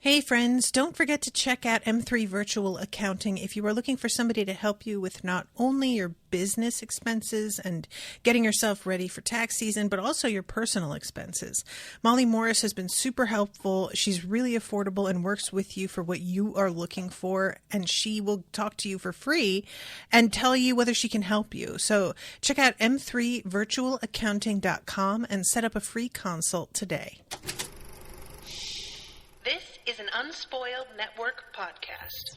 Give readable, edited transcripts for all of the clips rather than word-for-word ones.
Hey friends, don't forget to check out M3 Virtual Accounting if you are looking for somebody to help you with not only your business expenses and getting yourself ready for tax season, but also your personal expenses. Molly Morris has been super helpful. She's really affordable and works with you for what you are looking for, and she will talk to you for free and tell you whether she can help you. So check out m3virtualaccounting.com and set up a free consult today. This is an Unspoiled Network podcast.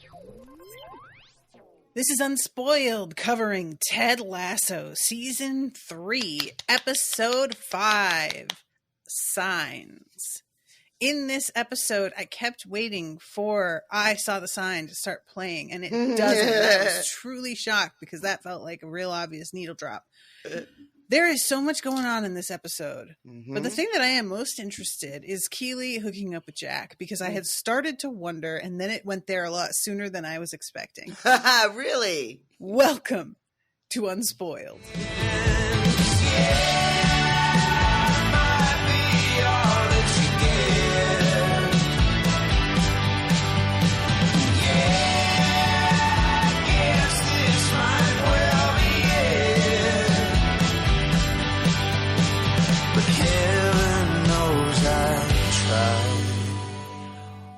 This is Unspoiled, covering Ted Lasso, Season 3, Episode 5, Signs. In this episode, I kept waiting for I Saw the Sign to start playing, and it doesn't. I was truly shocked because that felt like a real obvious needle drop. There is so much going on in this episode. But the thing that I am most interested is Keely hooking up with Jack, because I had started to wonder, and then it went there a lot sooner than I was expecting. Really? Welcome to Unspoiled.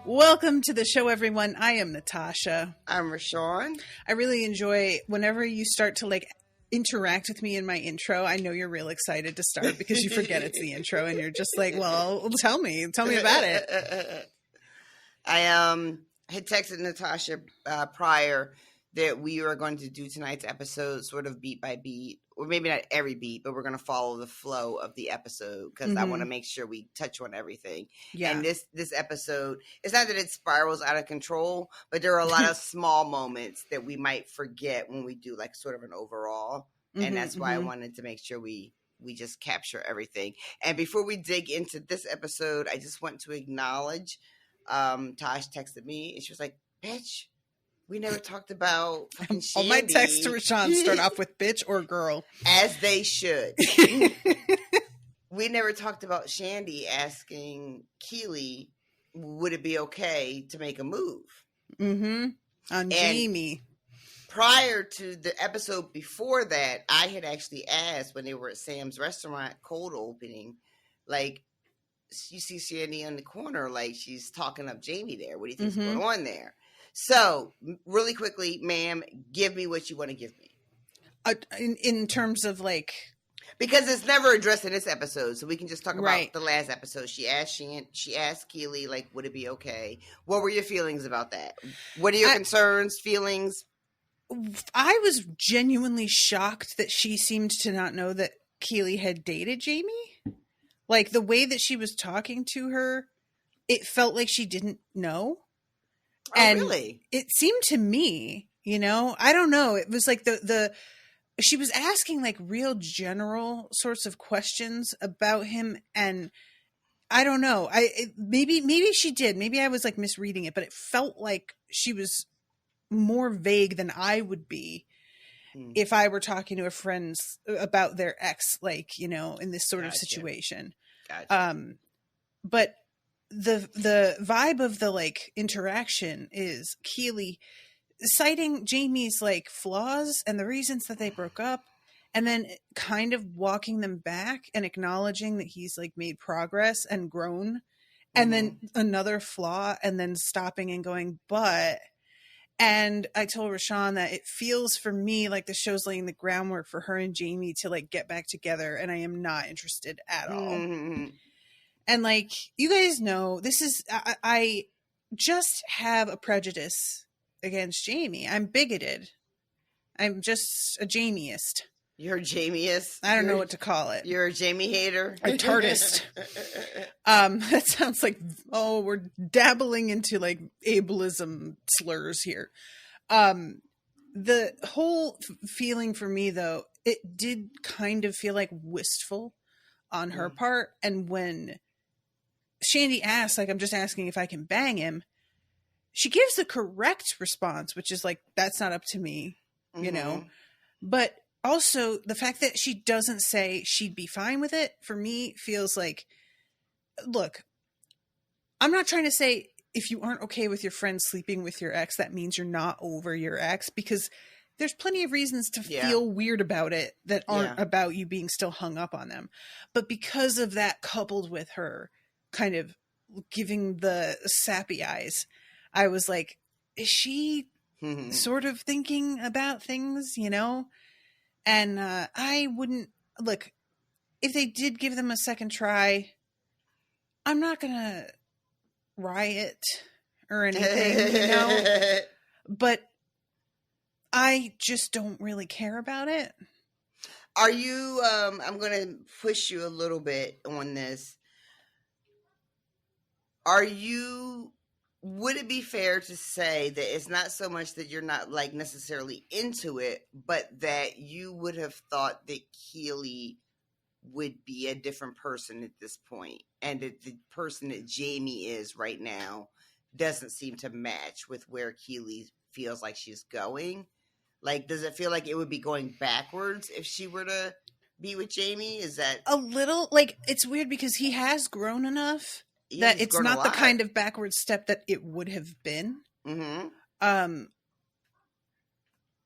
Welcome to the show, everyone. I am Natasha. I'm Rashawn. I really enjoy whenever you start to interact with me in my intro. I know you're real excited to start because you forget it's the intro and you're just like, well, tell me about it. I had texted Natasha prior that we are going to do tonight's episode sort of beat by beat, or maybe not every beat, but we're going to follow the flow of the episode because I want to make sure we touch on everything. Yeah. And this episode, it's not that it spirals out of control, but there are a lot of small moments that we might forget when we do like sort of an overall. And that's why I wanted to make sure we just capture everything. And before we dig into this episode, I just want to acknowledge Tosh texted me and she was like, bitch, we never talked about fucking Shandy. All my texts to Rashawn start off with bitch or girl. As they should. We never talked about Shandy asking Keely, would it be okay to make a move? On Jamie. Prior to the episode before that, I had actually asked when they were at Sam's restaurant cold opening, like, you see Shandy in the corner, like she's talking up Jamie there. What do you think's going on there? So, really quickly, ma'am, give me what you want to give me. In terms of because it's never addressed in this episode, so we can just talk about the last episode. She asked Keely, like, would it be okay? What were your feelings about that? What are your concerns, feelings? I was genuinely shocked that she seemed to not know that Keely had dated Jamie. Like, the way that she was talking to her, it felt like she didn't know. And really? It seemed to me, I don't know. It was like she was asking like real general sorts of questions about him. And I don't know. Maybe she did. Maybe I was like misreading it, but it felt like she was more vague than I would be if I were talking to a friend about their ex, in this sort of situation. Gotcha. But the vibe of the interaction is Keely citing Jamie's flaws and the reasons that they broke up, and then kind of walking them back and acknowledging that he's made progress and grown, and then another flaw, and then stopping and going, and I told Rashawn that it feels for me like the show's laying the groundwork for her and Jamie to get back together, and I am not interested at all. And you guys know, this is, I just have a prejudice against Jamie. I'm bigoted. I'm just a Jamieist. You're a Jamieist? I don't know what to call it. You're a Jamie hater? A Tardist. That sounds like, we're dabbling into ableism slurs here. The whole feeling for me, though, it did kind of feel wistful on her part. And when Shandy asks, I'm just asking if I can bang him, she gives the correct response, which is that's not up to me, but also the fact that she doesn't say she'd be fine with it, for me feels look, I'm not trying to say if you aren't okay with your friend sleeping with your ex, that means you're not over your ex, because there's plenty of reasons to feel weird about it that aren't about you being still hung up on them. But because of that, coupled with her kind of giving the sappy eyes, I was like, is she sort of thinking about things, you know? And I wouldn't, look, if they did give them a second try, I'm not going to riot or anything, you know? But I just don't really care about it. Are you, I'm going to push you a little bit on this. Would it be fair to say that it's not so much that you're not like necessarily into it, but that you would have thought that Keely would be a different person at this point, and that the person that Jamie is right now doesn't seem to match with where Keely feels like she's going? Like, does it feel like it would be going backwards if she were to be with Jamie? Is that a little, like, it's weird because he has grown enough that it's not the kind of backward step that it would have been. Mm-hmm.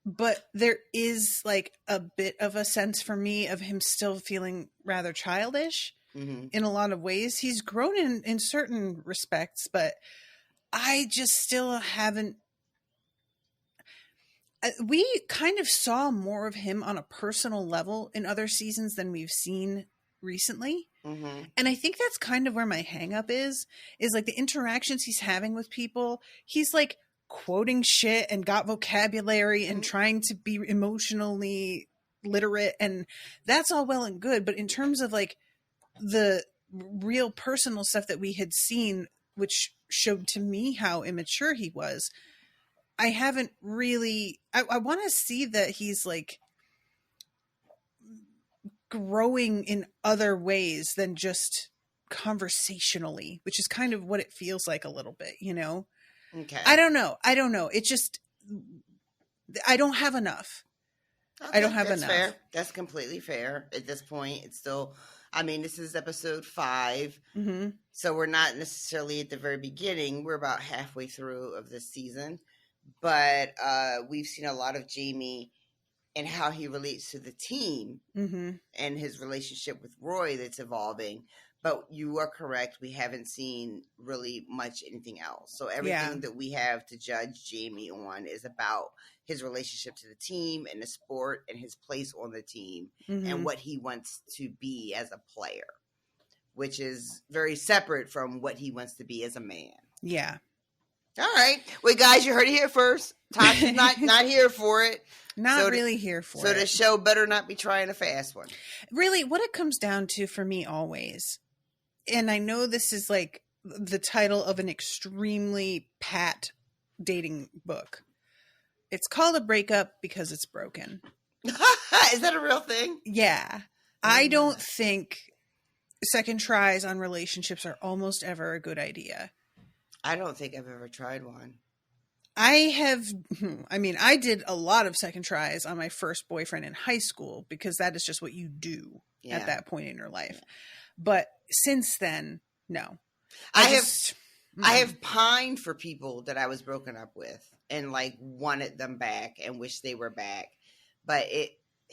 But there is like a bit of a sense for me of him still feeling rather childish in a lot of ways. He's grown in certain respects, but I just still haven't. We kind of saw more of him on a personal level in other seasons than we've seen recently. Mm-hmm. And I think that's kind of where my hang up is like the interactions he's having with people. He's like quoting shit and got vocabulary and trying to be emotionally literate, and that's all well and good. But in terms of like the real personal stuff that we had seen, which showed to me how immature he was, I haven't really, I want to see that he's like growing in other ways than just conversationally, which is kind of what it feels like a little bit, you know? Okay. I don't know. It just, I don't have enough. Okay, I don't have that's enough. Fair. That's completely fair. At this point, it's still, I mean, this is episode 5. Mm-hmm. So we're not necessarily at the very beginning. We're about halfway through of this season. But we've seen a lot of Jamie and how he relates to the team and his relationship with Roy that's evolving. But you are correct. We haven't seen really much anything else. So everything that we have to judge Jamie on is about his relationship to the team and the sport and his place on the team and what he wants to be as a player, which is very separate from what he wants to be as a man. Yeah. All right. Well, guys, you heard it here first. Tasha's not here for it. Not really here for it. So the show better not be trying a fast one. Really, what it comes down to for me always, and I know this is like the title of an extremely pat dating book. It's called A Breakup Because It's Broken. Is that a real thing? Yeah. I don't think second tries on relationships are almost ever a good idea. I don't think I've ever tried one. I did a lot of second tries on my first boyfriend in high school because that is just what you do at that point in your life. Yeah. But since then, no. I have pined for people that I was broken up with and like wanted them back and wish they were back, but it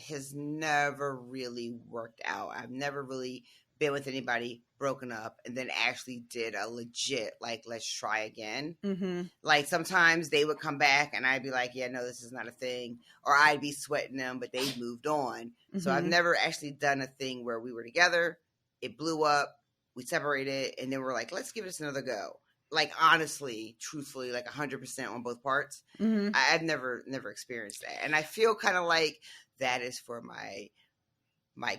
has never really worked out. I've never really been with anybody broken up and then actually did a legit like let's try again. Like sometimes they would come back and I'd be like, yeah, no, this is not a thing, or I'd be sweating them but they moved on. So I've never actually done a thing where we were together, it blew up, we separated, and then we're like, let's give this another go. Like honestly, truthfully, like 100% on both parts. I've never experienced that, and I feel kind of like that is for my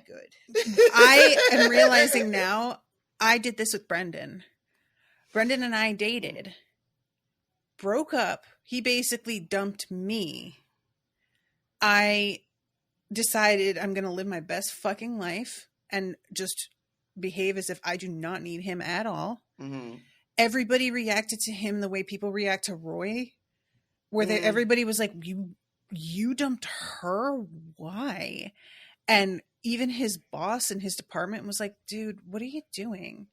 good. I am realizing now I did this with Brendan. Brendan and I dated, broke up. He basically dumped me. I decided I'm going to live my best fucking life and just behave as if I do not need him at all. Everybody reacted to him the way people react to Roy, where everybody was like, you dumped her? Why? And even his boss in his department was like, dude, what are you doing?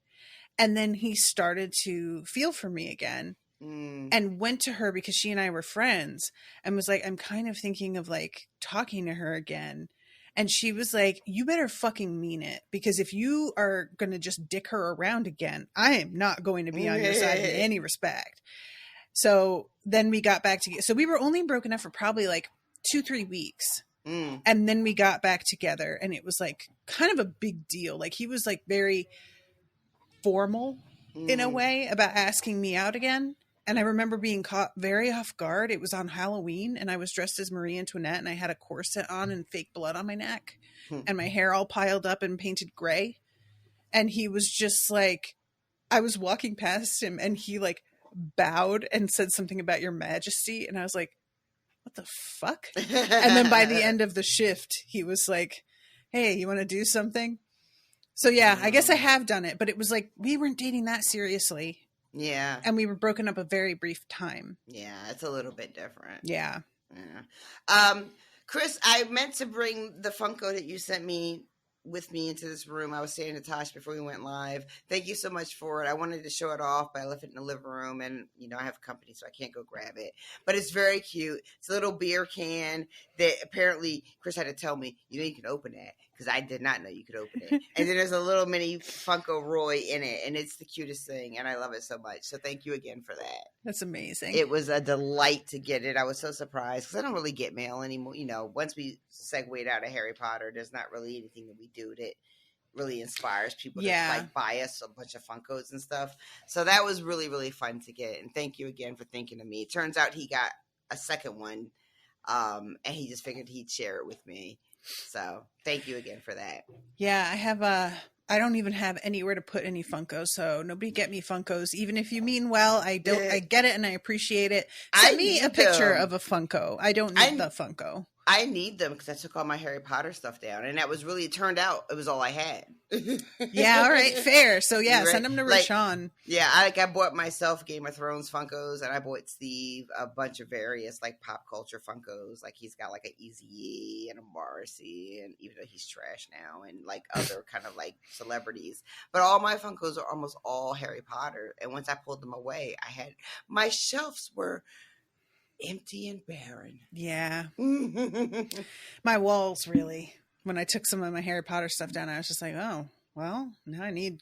And then he started to feel for me again and went to her because she and I were friends and was like, I'm kind of thinking of like talking to her again. And she was like, you better fucking mean it, because if you are going to just dick her around again, I am not going to be on your side in any respect. So then we got back together. So we were only broken up for probably like 2-3 weeks. And then we got back together, and it was like kind of a big deal. Like he was like very formal in a way about asking me out again. And I remember being caught very off guard. It was on Halloween, and I was dressed as Marie Antoinette, and I had a corset on and fake blood on my neck and my hair all piled up and painted gray. And he was just like, I was walking past him, and he like bowed and said something about your majesty. And I was like, what the fuck? And then by the end of the shift, he was like, hey, you want to do something? So yeah, I guess I have done it, but it was like, we weren't dating that seriously. Yeah. And we were broken up a very brief time. Yeah, it's a little bit different. Yeah. Chris, I meant to bring the Funko that you sent me with me into this room. I was saying to Tosh before we went live, thank you so much for it. I wanted to show it off, but I left it in the living room, and I have company, so I can't go grab it. But it's very cute. It's a little beer can that apparently Chris had to tell me, you can open that, because I did not know you could open it. And then there's a little mini Funko Roy in it, and it's the cutest thing, and I love it so much. So thank you again for that. That's amazing. It was a delight to get it. I was so surprised, because I don't really get mail anymore. Once we segued out of Harry Potter, there's not really anything that we do that really inspires people to like buy us a bunch of Funkos and stuff. So that was really, really fun to get. And thank you again for thinking of me. It turns out he got a second one, and he just figured he'd share it with me. So thank you again for that. Yeah, I don't even have anywhere to put any Funkos, so nobody get me Funkos. Even if you mean well, I get it and I appreciate it. Send me a picture of a Funko. I don't need the Funko. I need them because I took all my Harry Potter stuff down, and that was really, it turned out it was all I had. Yeah, all right, fair. So yeah, right? send them to Rashawn. Yeah, I bought myself Game of Thrones Funkos, and I bought Steve a bunch of various like pop culture Funkos. Like he's got like an Eazy-E and a Morrissey, and even though he's trash now, and like other kind of like celebrities. But all my Funkos are almost all Harry Potter. And once I pulled them away, my shelves were empty and barren. Yeah. My walls, really. When I took some of my Harry Potter stuff down, I was just like, oh, well, now I need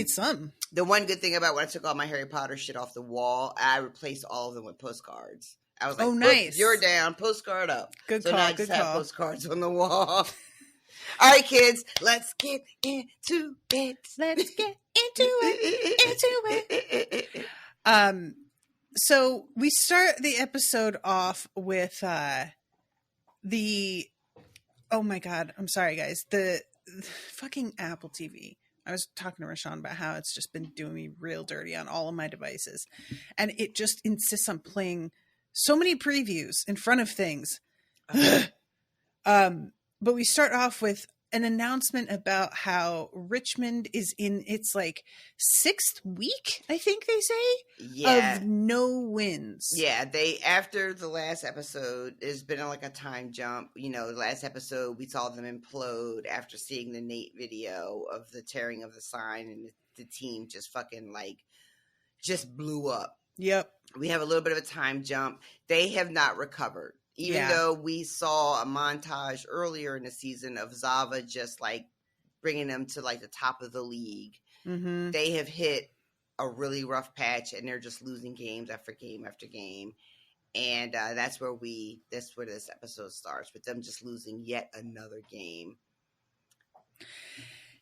some. The one good thing about when I took all my Harry Potter shit off the wall, I replaced all of them with postcards. I was like, oh, nice. You're down, postcard up. Good so call, now I just good have call. postcards on the wall. All right, kids, let's get into it. Let's get into it. So we start the episode off with oh my God, I'm sorry guys, the fucking Apple TV. I was talking to Rashawn about how it's just been doing me real dirty on all of my devices, and it just insists on playing so many previews in front of things. But we start off with an announcement about how Richmond is in its like 6th week, I think they say, of no wins. Yeah, after the last episode, there's been like a time jump. The last episode we saw them implode after seeing the Nate video of the tearing of the sign, and the team just fucking just blew up. Yep. We have a little bit of a time jump. They have not recovered. Even though we saw a montage earlier in the season of Zava just like bringing them to like the top of the league, they have hit a really rough patch, and they're just losing games after game after game. And that's where this episode starts, with them just losing yet another game.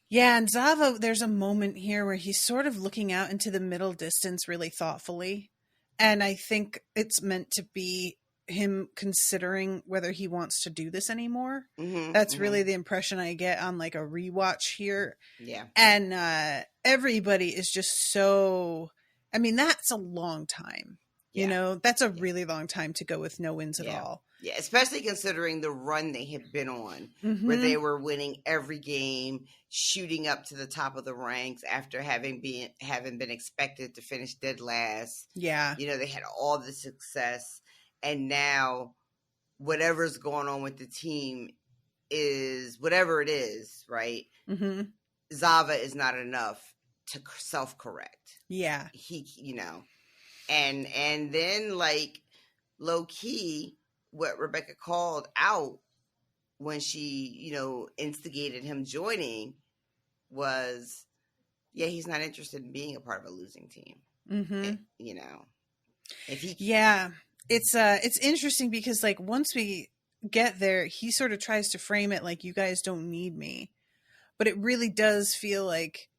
Yeah, and Zava, there's a moment here where he's sort of looking out into the middle distance really thoughtfully. And I think it's meant to be him considering whether he wants to do this anymore. That's really the impression I get on like a rewatch here. Yeah. And everybody is just so, I mean, that's a long time. That's a really long time to go with no wins at all. Yeah, especially considering the run they had been on, where they were winning every game, shooting up to the top of the ranks after having been expected to finish dead last. Yeah. They had all the success. And now whatever's going on with the team is whatever it is, right? Zava is not enough to self-correct. Yeah. He, and then like low key, what Rebecca called out when she, instigated him joining was, yeah, he's not interested in being a part of a losing team. Mm-hmm. If he, yeah, it's interesting because like once we get there, he sort of tries to frame it like you guys don't need me, but it really does feel like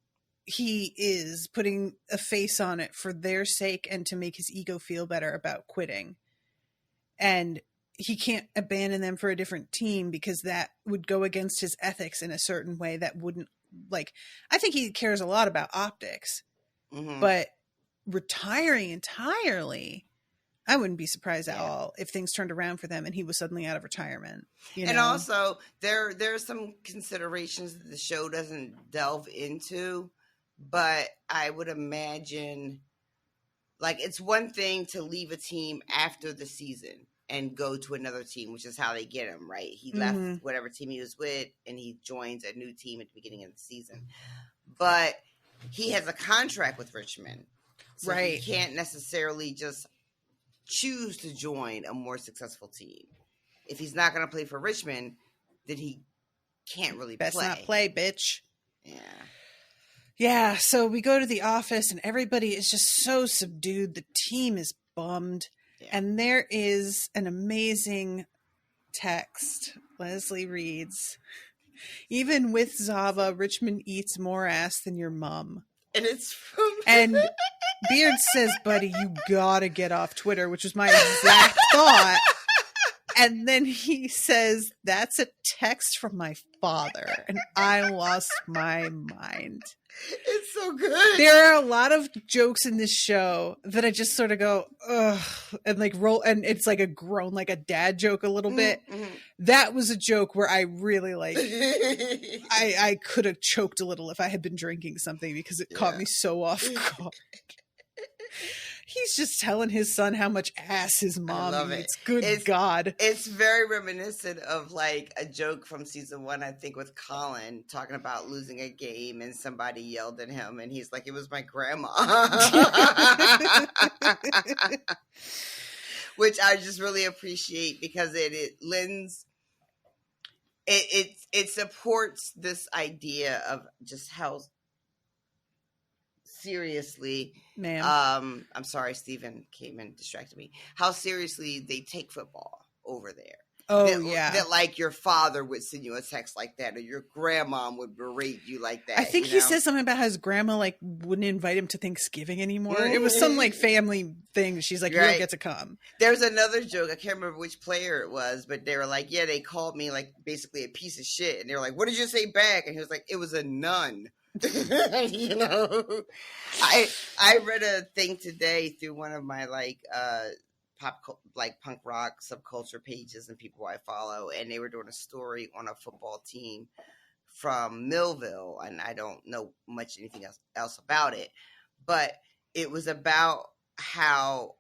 he is putting a face on it for their sake and to make his ego feel better about quitting. And he can't abandon them for a different team because that would go against his ethics in a certain way that wouldn't, like, I think he cares a lot about optics, but retiring entirely, I wouldn't be surprised at all if things turned around for them and he was suddenly out of retirement. And also there are some considerations that the show doesn't delve into, but I would imagine, like, it's one thing to leave a team after the season and go to another team, which is how they get him, right? He left whatever team he was with and he joins a new team at the beginning of the season. But he has a contract with Richmond. So he can't necessarily just choose to join a more successful team. If he's not going to play for Richmond, then he can't really play. Best not play, bitch. Yeah. Yeah, so we go to the office and everybody is just so subdued. The team is bummed. Yeah. And there is an amazing text. Leslie reads, "Even with Zava, Richmond eats more ass than your mom." And it's from... And Beard says, "Buddy, you gotta get off Twitter," which was my exact thought. And then he says, "That's a text from my father." And I lost my mind. It's so good. There are a lot of jokes in this show that I just sort of go, ugh, and like roll, and it's like a groan, like a dad joke a little bit. That was a joke where I really like, I could have choked a little if I had been drinking something because it caught me so off guard. He's just telling his son how much ass his mom eats. Good God. It's very reminiscent of like a joke from season 1, I think, with Colin talking about losing a game and somebody yelled at him and he's like, "It was my grandma." Which I just really appreciate because it lends, it supports this idea of just how seriously, ma'am. I'm sorry, Steven came and distracted me. How seriously they take football over there. Oh, that like your father would send you a text like that, or your grandma would berate you like that. I think he said something about how his grandma like wouldn't invite him to Thanksgiving anymore. It was some like family thing. She's like, "You don't get to come." There's another joke. I can't remember which player it was, but they were like, "Yeah, they called me like basically a piece of shit," and they were like, "What did you say back?" And he was like, "It was a nun." I read a thing today through one of my like punk rock subculture pages and people I follow, and they were doing a story on a football team from Millville, and I don't know much anything else about it, but it was about how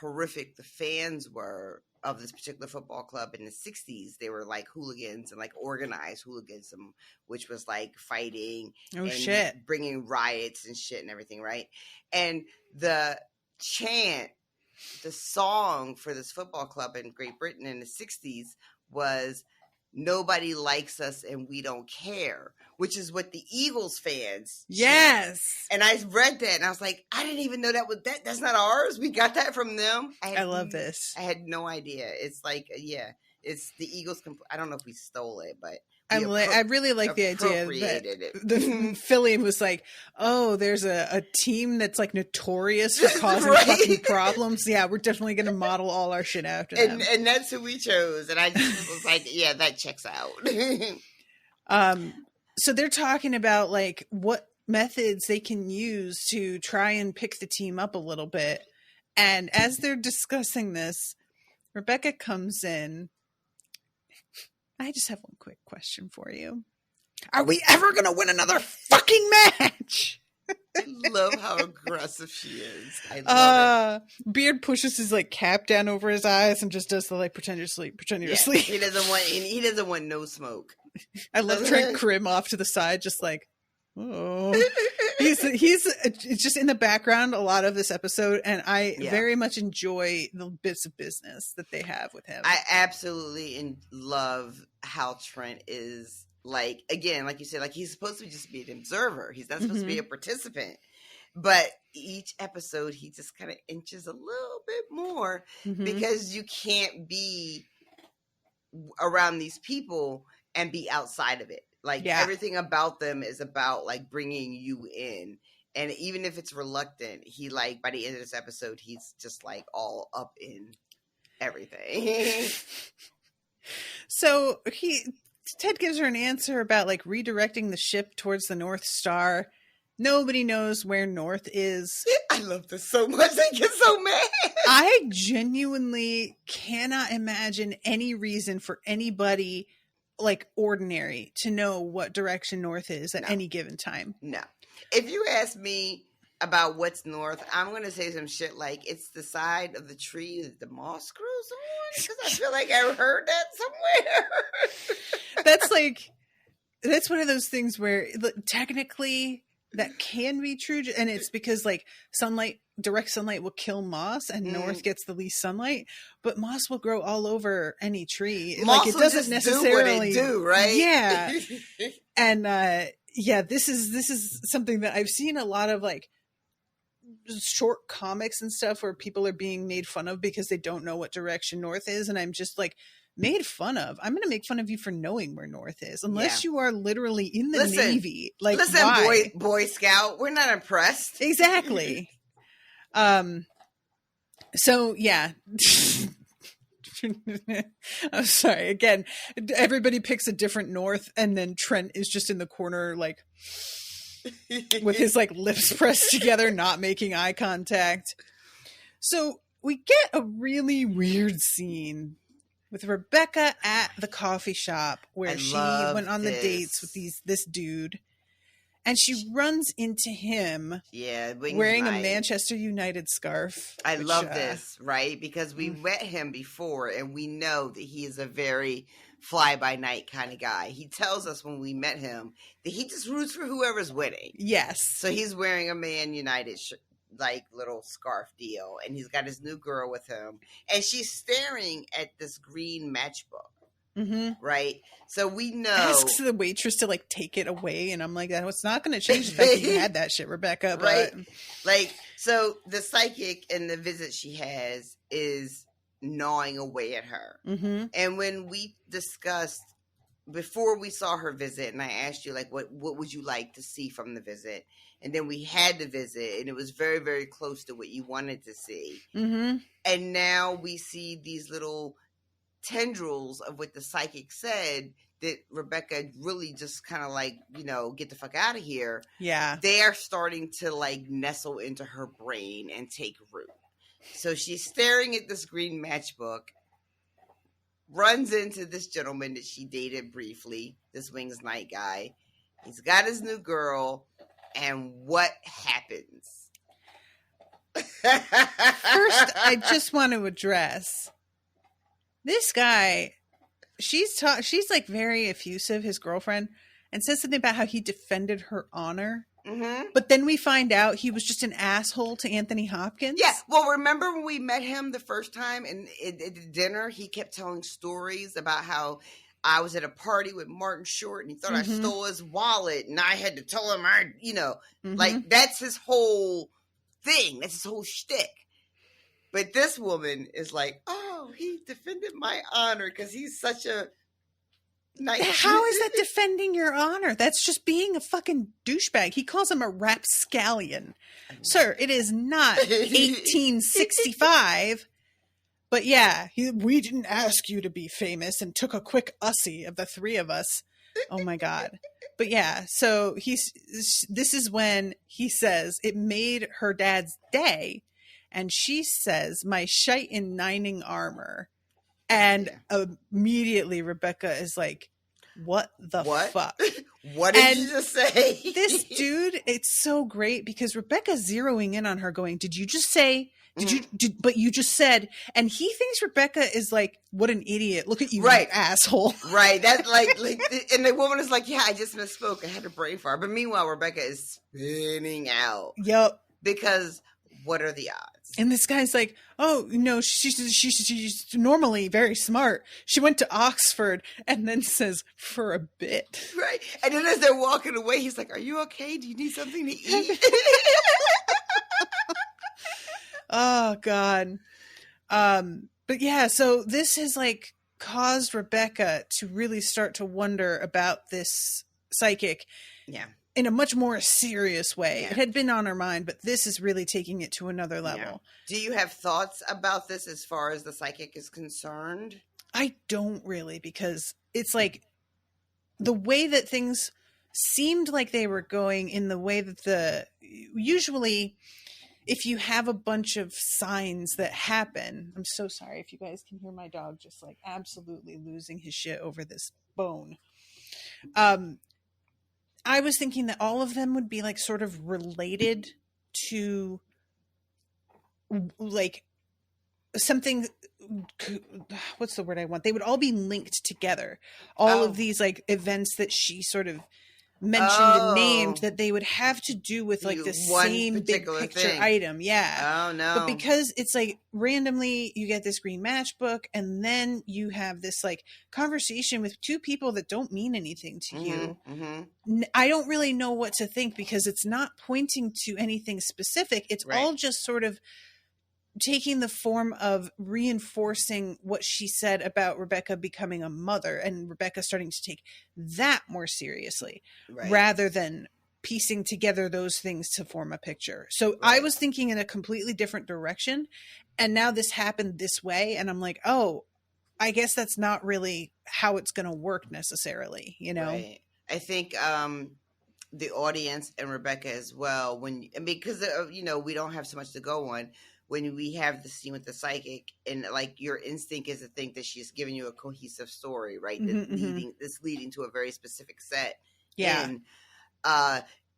horrific the fans were of this particular football club in the 60s. They were like hooligans and like organized hooliganism, which was like fighting and bringing riots and shit and everything, right? And the chant, the song for this football club in Great Britain in the 60s was "Nobody likes us and we don't care," which is what the Eagles fans chant. And I read that and I was like, I didn't even know that's not ours. We got that from them. I love this. I had no idea. It's like, it's the Eagles. I don't know if we stole it, but I really like the idea that the Philly was like, "Oh, there's a team that's like notorious for causing fucking problems. Yeah, we're definitely going to model all our shit after them." And that's who we chose. And I just was like, yeah, that checks out. So they're talking about like what methods they can use to try and pick the team up a little bit. And as they're discussing this, Rebecca comes in. I just have one quick question for you. Are we ever going to win another fucking match? I love how aggressive she is. I love it. Beard pushes his like cap down over his eyes and just does the like pretend you're asleep. He doesn't want no smoke. I love Trent Krim off to the side, just like Oh, he's just in the background a lot of this episode, and I very much enjoy the bits of business that they have with him. I absolutely love how Trent is, like, again, like you said, like, he's supposed to just be an observer. He's not supposed to be a participant. But each episode, he just kind of inches a little bit more because you can't be around these people and be outside of it. Like, everything about them is about, like, bringing you in. And even if it's reluctant, he, like, by the end of this episode, he's just, like, all up in everything. So Ted gives her an answer about, like, redirecting the ship towards the North Star. Nobody knows where North is. I love this so much. I get so mad. I genuinely cannot imagine any reason for anybody, like, ordinary to know what direction North is at any given time. No. If you ask me about what's North, I'm going to say some shit like, it's the side of the tree that the moss grows on. Because I feel like I heard that somewhere. That's one of those things where technically that can be true. And it's because, like, direct sunlight will kill moss, and North gets the least sunlight, but moss will grow all over any tree. Moss like, it doesn't necessarily do, right? Yeah. And this is something that I've seen a lot of, like, short comics and stuff where people are being made fun of because they don't know what direction North is, and I'm just like, made fun of. I'm going to make fun of you for knowing where North is, unless you are literally in the Navy. Like, why? Boy Scout, we're not impressed. Exactly. So yeah. I'm sorry. Again, everybody picks a different North, and then Trent is just in the corner, like, with his, like, lips pressed together, not making eye contact. So we get a really weird scene with Rebecca at the coffee shop where she went on the dates with this dude, and she runs into him wearing a Manchester United scarf. I love this, right? Because we met him before, and we know that he is a very fly-by-night kind of guy. He tells us when we met him that he just roots for whoever's winning. Yes. So he's wearing a Man United like, little scarf deal, and he's got his new girl with him, and she's staring at this green matchbook, right? So we know, asks the waitress to, like, take it away, and I'm like, it's not going to change the fact that you had that shit, Rebecca, right? Like, so the psychic and the visit she has is gnawing away at her, and when we discussed before we saw her visit, and I asked you, like, what would you like to see from the visit? And then we had the visit, and it was very, very close to what you wanted to see. And now we see these little tendrils of what the psychic said that Rebecca really just kind of, like, you know, get the fuck out of here. Yeah. They are starting to, like, nestle into her brain and take root. So she's staring at this green matchbook, runs into this gentleman that she dated briefly, this Wings Night guy. He's got his new girl. And what happens? First, I just want to address this guy. She's like very effusive, his girlfriend, and says something about how he defended her honor. But then we find out he was just an asshole to Anthony Hopkins. Yeah. Well, remember when we met him the first time and at dinner, he kept telling stories about how I was at a party with Martin Short, and he thought I stole his wallet, and I had to tell him like, that's his whole thing. That's his whole shtick. But this woman is like, oh, he defended my honor because he's such a nice. How is that defending your honor? That's just being a fucking douchebag. He calls him a rapscallion. Sir, it is not 1865. But yeah, we didn't ask you to be famous and took a quick ussy of the three of us. Oh my God. But yeah, so this is when he says it made her dad's day. And she says, my shite in nining armor. And immediately Rebecca is like, what the fuck? What did you just say? This dude, it's so great because Rebecca's zeroing in on her going, did you just say But you just said, and he thinks Rebecca is like, what an idiot. Look at you, Right. you asshole. Right. That's like, and the woman is like, yeah, I just misspoke. I had a brain fart. But meanwhile, Rebecca is spinning out. Yep. Because what are the odds? And this guy's like, oh, no, she's normally very smart. She went to Oxford, and then says, for a bit. Right. And then as they're walking away, he's like, are you okay? Do you need something to eat? Oh, God. But yeah, so this has like caused Rebecca to really start to wonder about this psychic. Yeah. In a much more serious way. Yeah. It had been on her mind, but this is really taking it to another level. Yeah. Do you have thoughts about this as far as the psychic is concerned? I don't really, because it's like the way that things seemed like they were going, in the way that usually if you have a bunch of signs that happen, I'm so sorry if you guys can hear my dog just like absolutely losing his shit over this bone. I was thinking that all of them would be like sort of related to like something, what's the word I want? They would all be linked together. All of these like events that she sort of mentioned and named, that they would have to do with like the same big picture item. Yeah. Oh no. But because it's like randomly you get this green matchbook, and then you have this like conversation with two people that don't mean anything to you. I don't really know what to think, because it's not pointing to anything specific. It's all just sort of taking the form of reinforcing what she said about Rebecca becoming a mother, and Rebecca starting to take that more seriously, rather than piecing together those things to form a picture. So I was thinking in a completely different direction, and now this happened this way, and I'm like, oh, I guess that's not really how it's going to work necessarily, you know? Right. I think the audience and Rebecca as well, because you know, we don't have so much to go on. When we have the scene with the psychic, and like your instinct is to think that she's giving you a cohesive story, right? That's leading to a very specific set. Yeah. And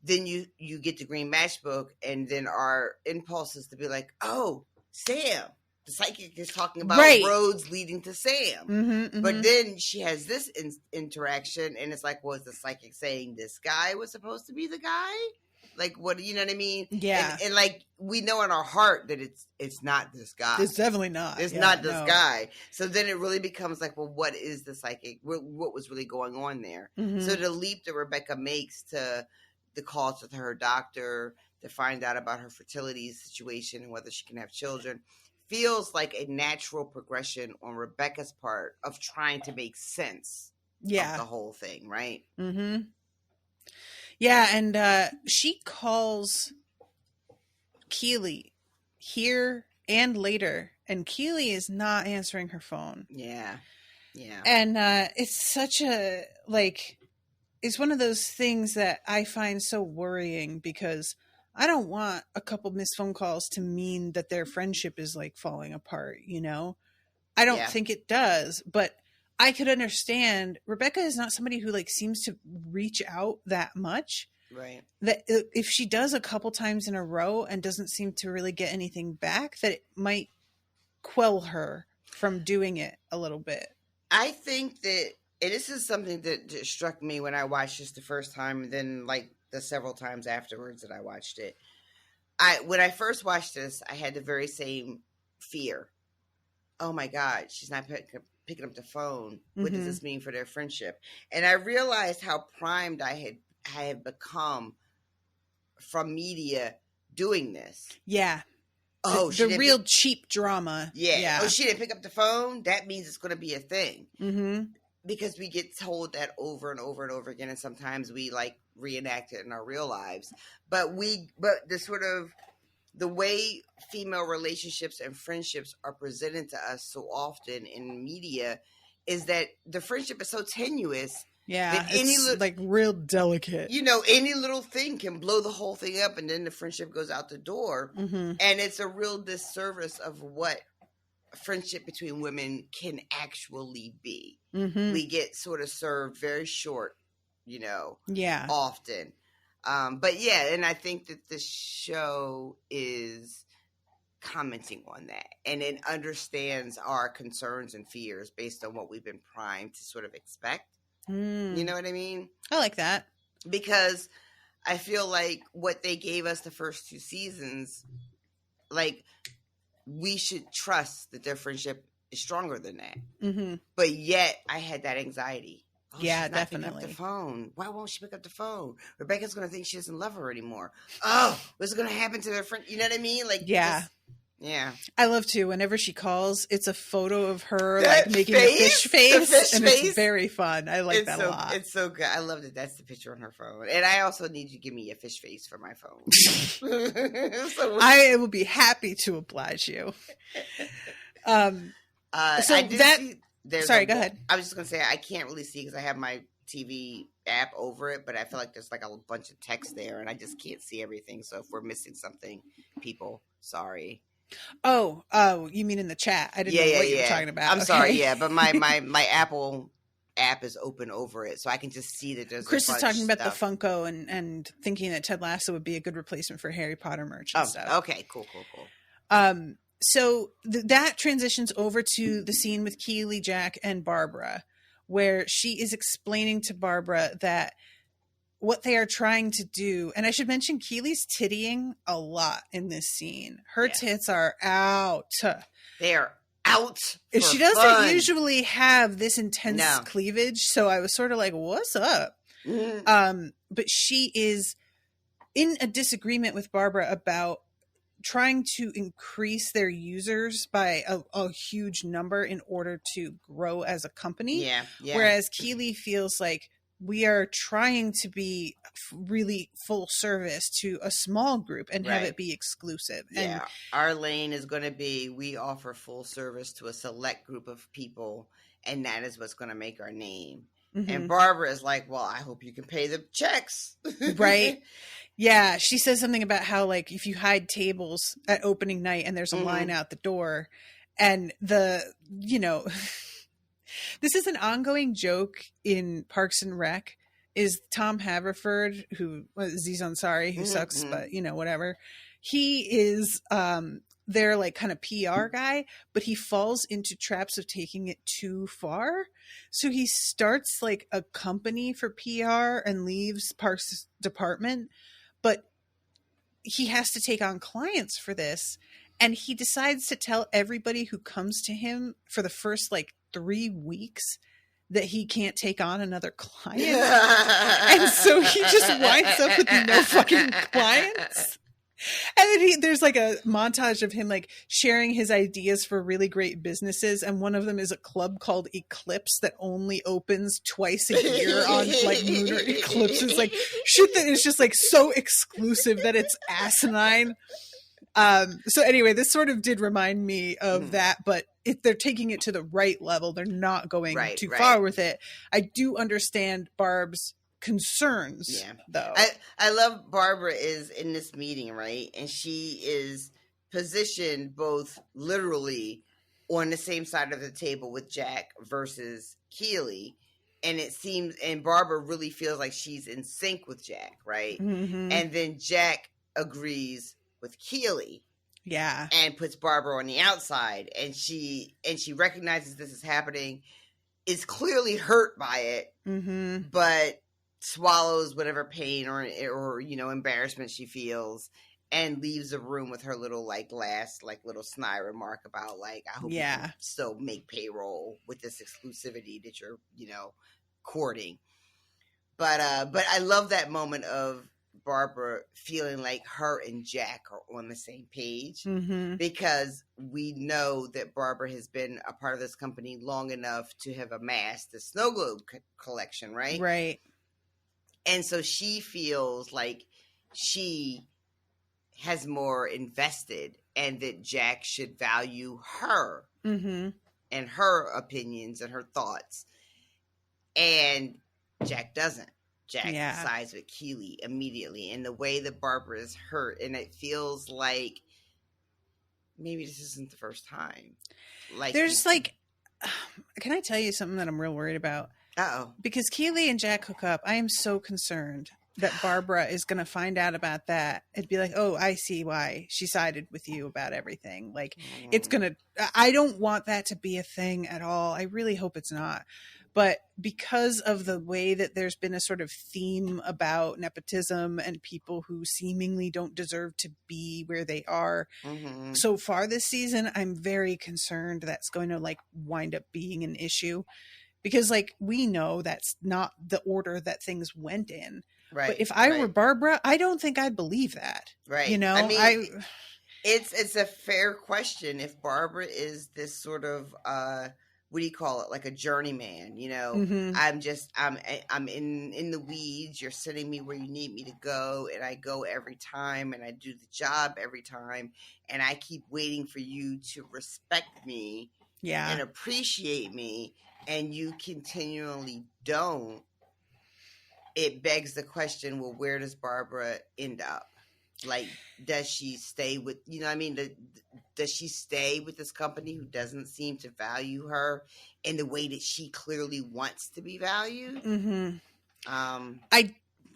then you get the green matchbook, and then our impulse is to be like, oh, Sam. The psychic is talking about roads leading to Sam. But then she has this interaction, and it's like, was the psychic saying this guy was supposed to be the guy? Like, what, you know what I mean? Yeah. And like, we know in our heart that it's not this guy. It's definitely not. It's not this guy. So then it really becomes like, well, what is the psychic? What was really going on there? So the leap that Rebecca makes to the calls with her doctor to find out about her fertility situation and whether she can have children feels like a natural progression on Rebecca's part of trying to make sense of the whole thing, right? Yeah, and she calls Keely here and later, and Keely is not answering her phone. Yeah. And it's such a, like, it's one of those things that I find so worrying, because I don't want a couple missed phone calls to mean that their friendship is like falling apart, you know? I don't think it does, but I could understand. Rebecca is not somebody who like seems to reach out that much. Right. That if she does a couple times in a row and doesn't seem to really get anything back, that it might quell her from doing it a little bit. I think that, and this is something that struck me when I watched this the first time, and then like the several times afterwards that I watched it. When I first watched this, I had the very same fear. Oh my God, she's not picking up the phone. What does this mean for their friendship? And I realized how primed I had become from media doing this. Yeah. Oh, the real cheap drama. Yeah. Oh, she didn't pick up the phone. That means it's going to be a thing. Because we get told that over and over and over again, and sometimes we like reenact it in our real lives. But the sort of the way female relationships and friendships are presented to us so often in media is that the friendship is so tenuous. Yeah, it's like real delicate. You know, any little thing can blow the whole thing up, and then the friendship goes out the door. And it's a real disservice of what friendship between women can actually be. We get sort of served very short, you know, often. But yeah, and I think that the show is commenting on that, and it understands our concerns and fears based on what we've been primed to sort of expect. You know what I mean? I like that. Because I feel like what they gave us the first 2 seasons, like, we should trust that their friendship is stronger than that. Mm-hmm. But yet, I had that anxiety. Oh, yeah, she's not definitely. picking up the phone. Why won't she pick up the phone? Rebecca's going to think she doesn't love her anymore. Oh, what's going to happen to their friend? You know what I mean? Like, yeah. Yeah. I love too. Whenever she calls, it's a photo of her that like making face, a fish face. The fish and face. It's very fun. I like that a lot. It's so good. I love that that's the picture on her phone. And I also need you to give me a fish face for my phone. I will be happy to oblige you. So that sorry, go ahead. I was just gonna say I can't really see because I have my TV app over it, but I feel like there's like a bunch of text there and I just can't see everything. So if we're missing something, people, sorry. Oh, you mean in the chat? I didn't know what you were talking about. I'm sorry, yeah, but my Apple app is open over it, so I can just see that there's Chris a is bunch talking about stuff. the Funko and thinking that Ted Lasso would be a good replacement for Harry Potter merch and stuff. Okay, cool. So that transitions over to the scene with Keely, Jack, and Barbara, where she is explaining to Barbara that what they are trying to do, and I should mention Keely's tittying a lot in this scene. Her tits are out. They are out. She doesn't usually have this intense cleavage, so I was sort of like, what's up? Mm-hmm. But she is in a disagreement with Barbara about trying to increase their users by a huge number in order to grow as a company. Yeah. Whereas Keely feels like we are trying to be really full service to a small group and have it be exclusive. Yeah. And our lane is going to be, we offer full service to a select group of people, and that is what's going to make our name. Mm-hmm. And Barbara is like, well, I hope you can pay the checks. Right. Yeah. She says something about how, like, if you hide tables at opening night and there's a line out the door, and this is an ongoing joke in Parks and Rec, is Tom Haverford, who Aziz Ansari, who sucks, but whatever. He is their like kind of PR guy, but he falls into traps of taking it too far. So he starts like a company for PR and leaves Parks department, but he has to take on clients for this. And he decides to tell everybody who comes to him for the first like 3 weeks that he can't take on another client. And so he just winds up with no fucking clients. And then there's like a montage of him like sharing his ideas for really great businesses. And one of them is a club called Eclipse that only opens twice a year on like lunar eclipses. Like shit that is just like so exclusive that it's asinine. So anyway, this sort of did remind me of that, but they're taking it to the right level. They're not going too far with it. I do understand Barb's concerns, though. I love Barbara is in this meeting, right? And she is positioned both literally on the same side of the table with Jack versus Keely. And it seems, and Barbara really feels like she's in sync with Jack, right? Mm-hmm. And then Jack agrees with Keely, and puts Barbara on the outside, and she recognizes this is happening, is clearly hurt by it, but swallows whatever pain or embarrassment she feels, and leaves the room with her little like last like little snide remark about like, I hope you can still make payroll with this exclusivity that you're courting. But I love that moment of Barbara feeling like her and Jack are on the same page, because we know that Barbara has been a part of this company long enough to have amassed the snow globe collection, right? Right. And so she feels like she has more invested and that Jack should value her and her opinions and her thoughts. And Jack doesn't. Jack sides with Keely immediately, and the way that Barbara is hurt, and it feels like maybe this isn't the first time. Like there's like, can I tell you something that I'm real worried about? Uh-oh. Because Keely and Jack hook up. I am so concerned that Barbara is going to find out about that, it'd be like, oh, I see why she sided with you about everything. Like, it's going to, I don't want that to be a thing at all. I really hope it's not. But because of the way that there's been a sort of theme about nepotism and people who seemingly don't deserve to be where they are so far this season, I'm very concerned that's going to like wind up being an issue. Because, like, we know that's not the order that things went in. Right. But if I were Barbara, I don't think I'd believe that. Right. You know, I mean, it's a fair question. If Barbara is this sort of, what do you call it? Like a journeyman, you know, I'm in the weeds. You're sending me where you need me to go. And I go every time and I do the job every time. And I keep waiting for you to respect me and appreciate me. And you continually don't, it begs the question, well, where does Barbara end up? Like, does she stay with, you know what I mean? Does she stay with this company who doesn't seem to value her in the way that she clearly wants to be valued?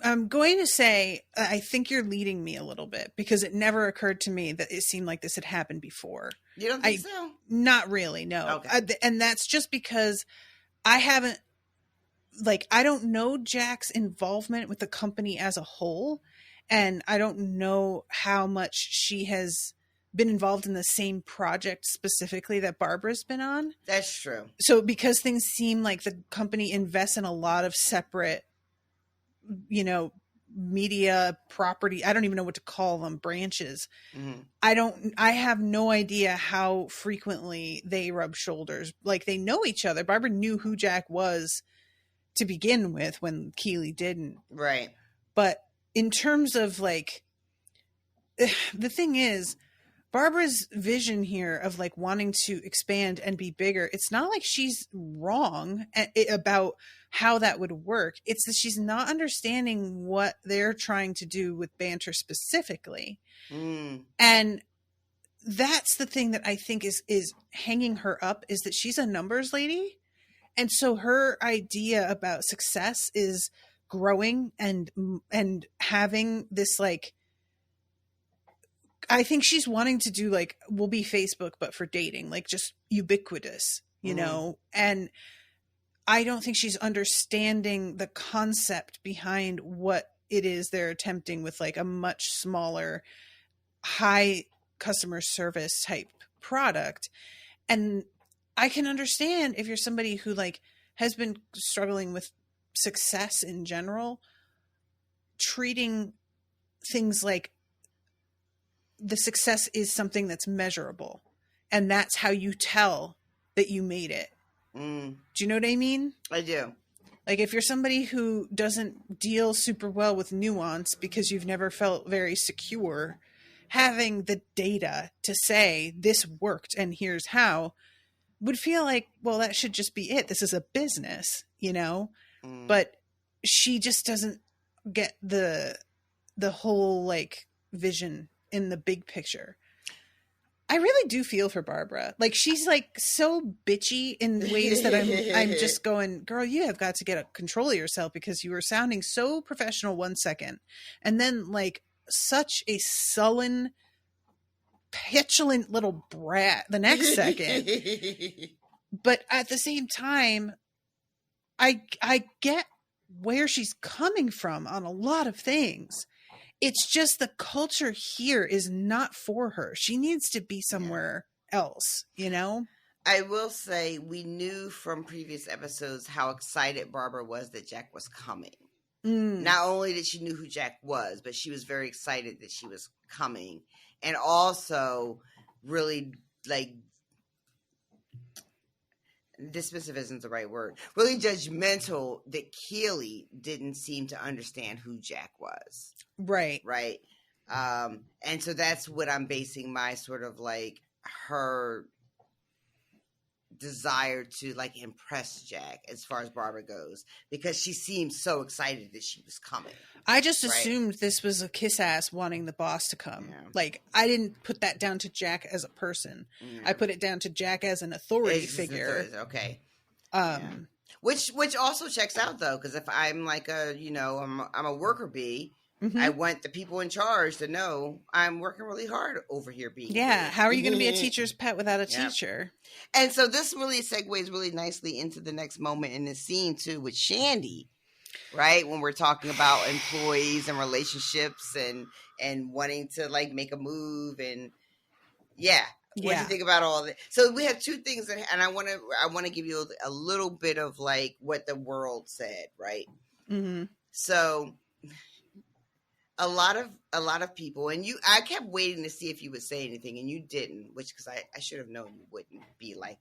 I'm going to say, I think you're leading me a little bit because it never occurred to me that it seemed like this had happened before. You don't think so? Not really, no. Okay. And that's just because I haven't, like, I don't know Jack's involvement with the company as a whole. And I don't know how much she has been involved in the same project specifically that Barbara's been on. That's true. So because things seem like the company invests in a lot of separate, you know, media property, I don't even know what to call them, branches. I have no idea how frequently they rub shoulders. Like, they know each other. Barbara knew who Jack was to begin with when Keeley didn't. Right. But in terms of, like, the thing is, Barbara's vision here of like wanting to expand and be bigger, it's not like she's wrong about how that would work. It's that she's not understanding what they're trying to do with banter specifically. And that's the thing that I think is hanging her up, is that she's a numbers lady. And so her idea about success is growing and having this, like, I think she's wanting to do, like, we'll be Facebook, but for dating, like, just ubiquitous, you know? And I don't think she's understanding the concept behind what it is they're attempting with, like, a much smaller, high customer service type product. And I can understand if you're somebody who, like, has been struggling with success in general, treating things like the success is something that's measurable, and that's how you tell that you made it. Do you know what I mean? I do. Like, if you're somebody who doesn't deal super well with nuance because you've never felt very secure, having the data to say this worked and here's how would feel like, well, that should just be it. This is a business, you know? But she just doesn't get the whole, like, vision in the big picture. I really do feel for Barbara. Like, she's, like, so bitchy in ways that I'm just going, girl, you have got to get a control of yourself, because you were sounding so professional one second, and then, like, such a sullen, petulant little brat the next second. But at the same time, I get where she's coming from on a lot of things. It's just the culture here is not for her. She needs to be somewhere else, you know? I will say, we knew from previous episodes how excited Barbara was that Jack was coming. Not only that she knew who Jack was, but she was very excited that she was coming. And also really, like, dismissive isn't the right word, really judgmental that Keeley didn't seem to understand who Jack was. Right. Right. And so that's what I'm basing my sort of, like, her desire to, like, impress Jack as far as Barbara goes, because she seemed so excited that she was coming. I just assumed this was a kiss ass wanting the boss to come. Yeah. Like, I didn't put that down to Jack as a person. I put it down to Jack as an authority figure. Okay. Which also checks out though, because if I'm like I'm a worker bee, I want the people in charge to know I'm working really hard over here being. Yeah. How are you going to be a teacher's pet without a teacher? And so this really segues really nicely into the next moment in this scene too with Shandy, right? When we're talking about employees and relationships and wanting to like make a move and what do you think about all that? So we have two things and I want to give you a little bit of like what the world said, right? Mm-hmm. So a lot of people, and I kept waiting to see if you would say anything, and you didn't, which because I should have known you wouldn't be like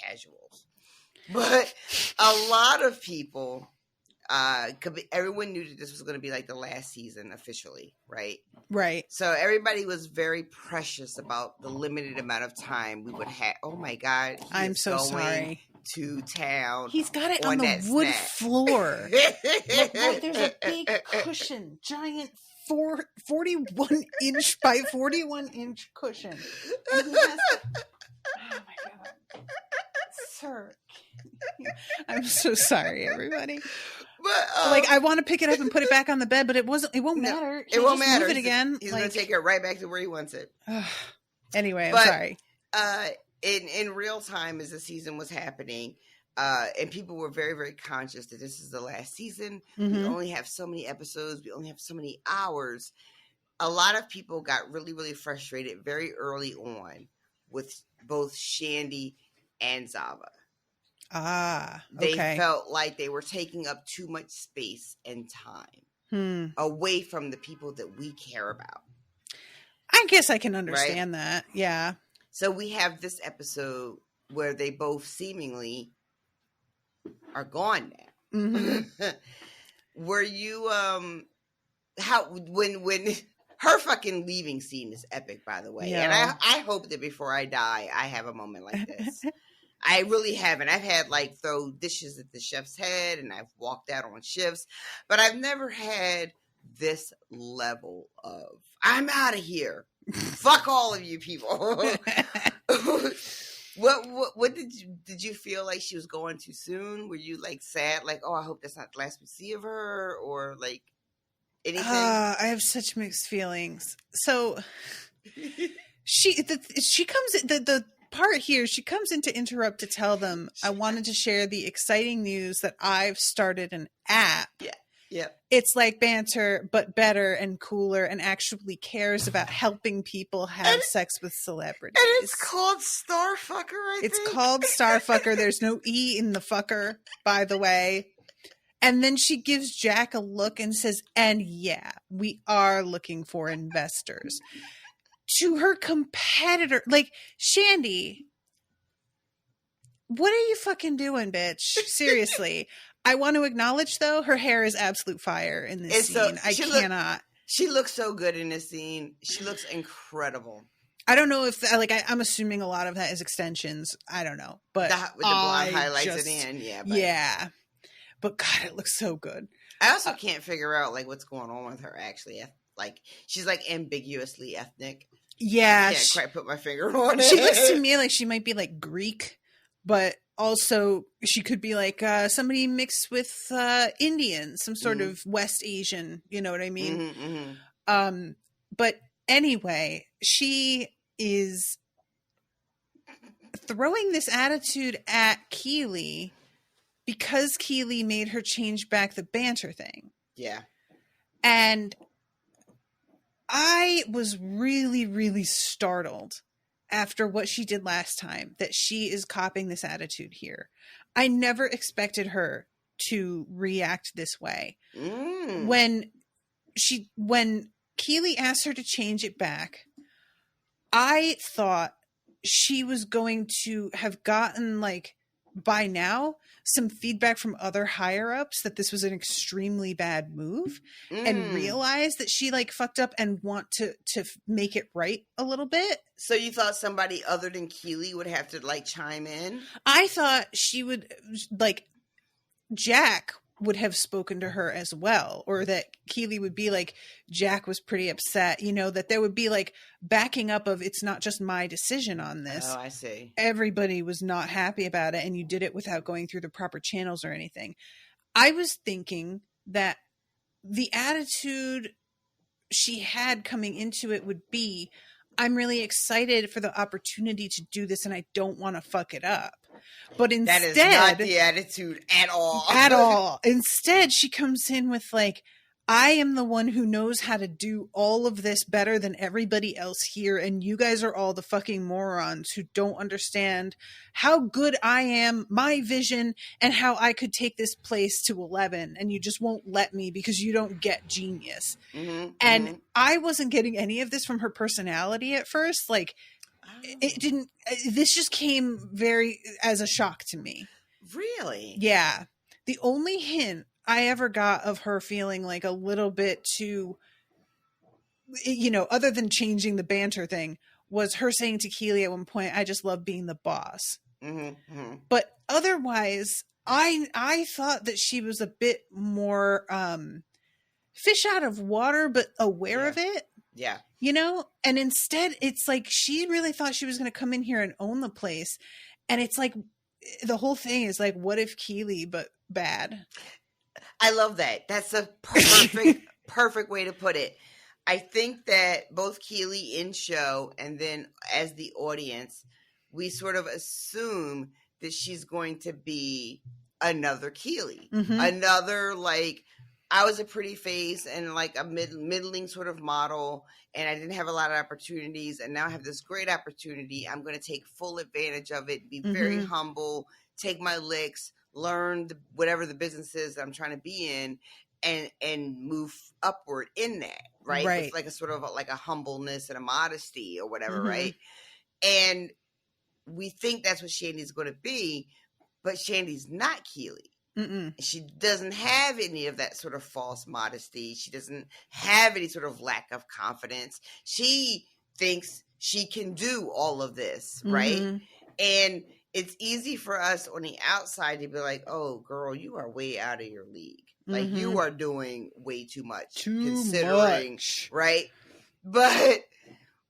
casuals, but a lot of people. Everyone knew that this was going to be like the last season officially, right? Right. So everybody was very precious about the limited amount of time we would have. Oh my God. I'm so sorry. To town. He's got it on the wood floor. Look, there's a big cushion, giant 41 inch by 41 inch cushion. And he has oh my God. Sir. I'm so sorry, everybody. But like, I want to pick it up and put it back on the bed, but it won't matter. It won't matter. Move it again. He's going to take it right back to where he wants it. Anyway, I'm sorry. In real time, as the season was happening, and people were very, very conscious that this is the last season. We only have so many episodes. We only have so many hours. A lot of people got really, really frustrated very early on with both Shandy and Zava. They felt like they were taking up too much space and time away from the people that we care about. I guess I can understand that. Yeah. So we have this episode where they both seemingly are gone now. Were you when her fucking leaving scene is epic, by the way. Yeah. And I hope that before I die, I have a moment like this. I really haven't. I've had like throw dishes at the chef's head and I've walked out on shifts, but I've never had this level of I'm out of here. Fuck all of you people. What did you feel like she was going too soon? Were you like sad, like, oh, I hope that's not the last we see of her, or like anything? I have such mixed feelings. So she comes the part here, she comes in to interrupt to tell them, I wanted to share the exciting news that I've started an app. Yeah. It's like banter, but better and cooler, and actually cares about helping people have sex with celebrities. And it's called Starfucker, It's called Starfucker. There's no E in the fucker, by the way. And then she gives Jack a look and says, and yeah, we are looking for investors. To her competitor, like, Shandy, what are you fucking doing, bitch? Seriously. I want to acknowledge, though, her hair is absolute fire in this scene. I cannot. She looks so good in this scene. She looks incredible. I don't know if, I'm assuming a lot of that is extensions. I don't know. But with the blonde highlights at the end, yeah. Yeah. But God, it looks so good. I also can't figure out, like, what's going on with her, actually. Like, she's, like, ambiguously ethnic. Yeah. I can't quite put my finger on it. She looks to me like she might be, like, Greek, but also she could be, like, somebody mixed with Indian, some sort of West Asian, you know what I mean? But anyway, she is throwing this attitude at Keeley because Keeley made her change back the banter thing. Yeah. And I was really, really startled after what she did last time that she is copying this attitude here. I never expected her to react this way. When Keeley asked her to change it back, I thought she was going to have gotten, like, by now, some feedback from other higher ups that this was an extremely bad move and realize that she, like, fucked up and want to make it right a little bit. So you thought somebody other than Keeley would have to, like, chime in? I thought she would, like, Jack would have spoken to her as well, or that Keely would be like, Jack was pretty upset, you know, that there would be like backing up of, it's not just my decision on this. Oh, I see. Everybody was not happy about it, and you did it without going through the proper channels or anything. I was thinking that the attitude she had coming into it would be, I'm really excited for the opportunity to do this and I don't want to fuck it up. But instead, that is not the attitude at all. At all. Instead, she comes in with like, I am the one who knows how to do all of this better than everybody else here, and you guys are all the fucking morons who don't understand how good I am, my vision, and how I could take this place to 11, and you just won't let me because you don't get genius. And I wasn't getting any of this from her personality at first. Like, it didn't, this just came very as a shock to me. Really? Yeah. The only hint I ever got of her feeling like a little bit too, you know, other than changing the banter thing, was her saying to Keely at one point, I just love being the boss. But otherwise, I thought that she was a bit more fish out of water, but aware of it. Yeah. You know? And instead, it's like she really thought she was going to come in here and own the place. And it's like, the whole thing is like, what if Keely, but bad? I love that. That's a perfect way to put it. I think that both Keely in show and then as the audience, we sort of assume that she's going to be another Keely. Another, like, I was a pretty face and like a middling sort of model, and I didn't have a lot of opportunities, and now I have this great opportunity. I'm going to take full advantage of it, be very humble, take my licks, learn whatever the business is that I'm trying to be in, and move upward in that, right? With like a sort of like a humbleness and a modesty or whatever, right? And we think that's what Shandy's going to be, but Shandy's not Keely. She doesn't have any of that sort of false modesty. She doesn't have any sort of lack of confidence. She thinks she can do all of this, right? And it's easy for us on the outside to be like, oh, girl, you are way out of your league. Like, you are doing way too much. Considering, right? But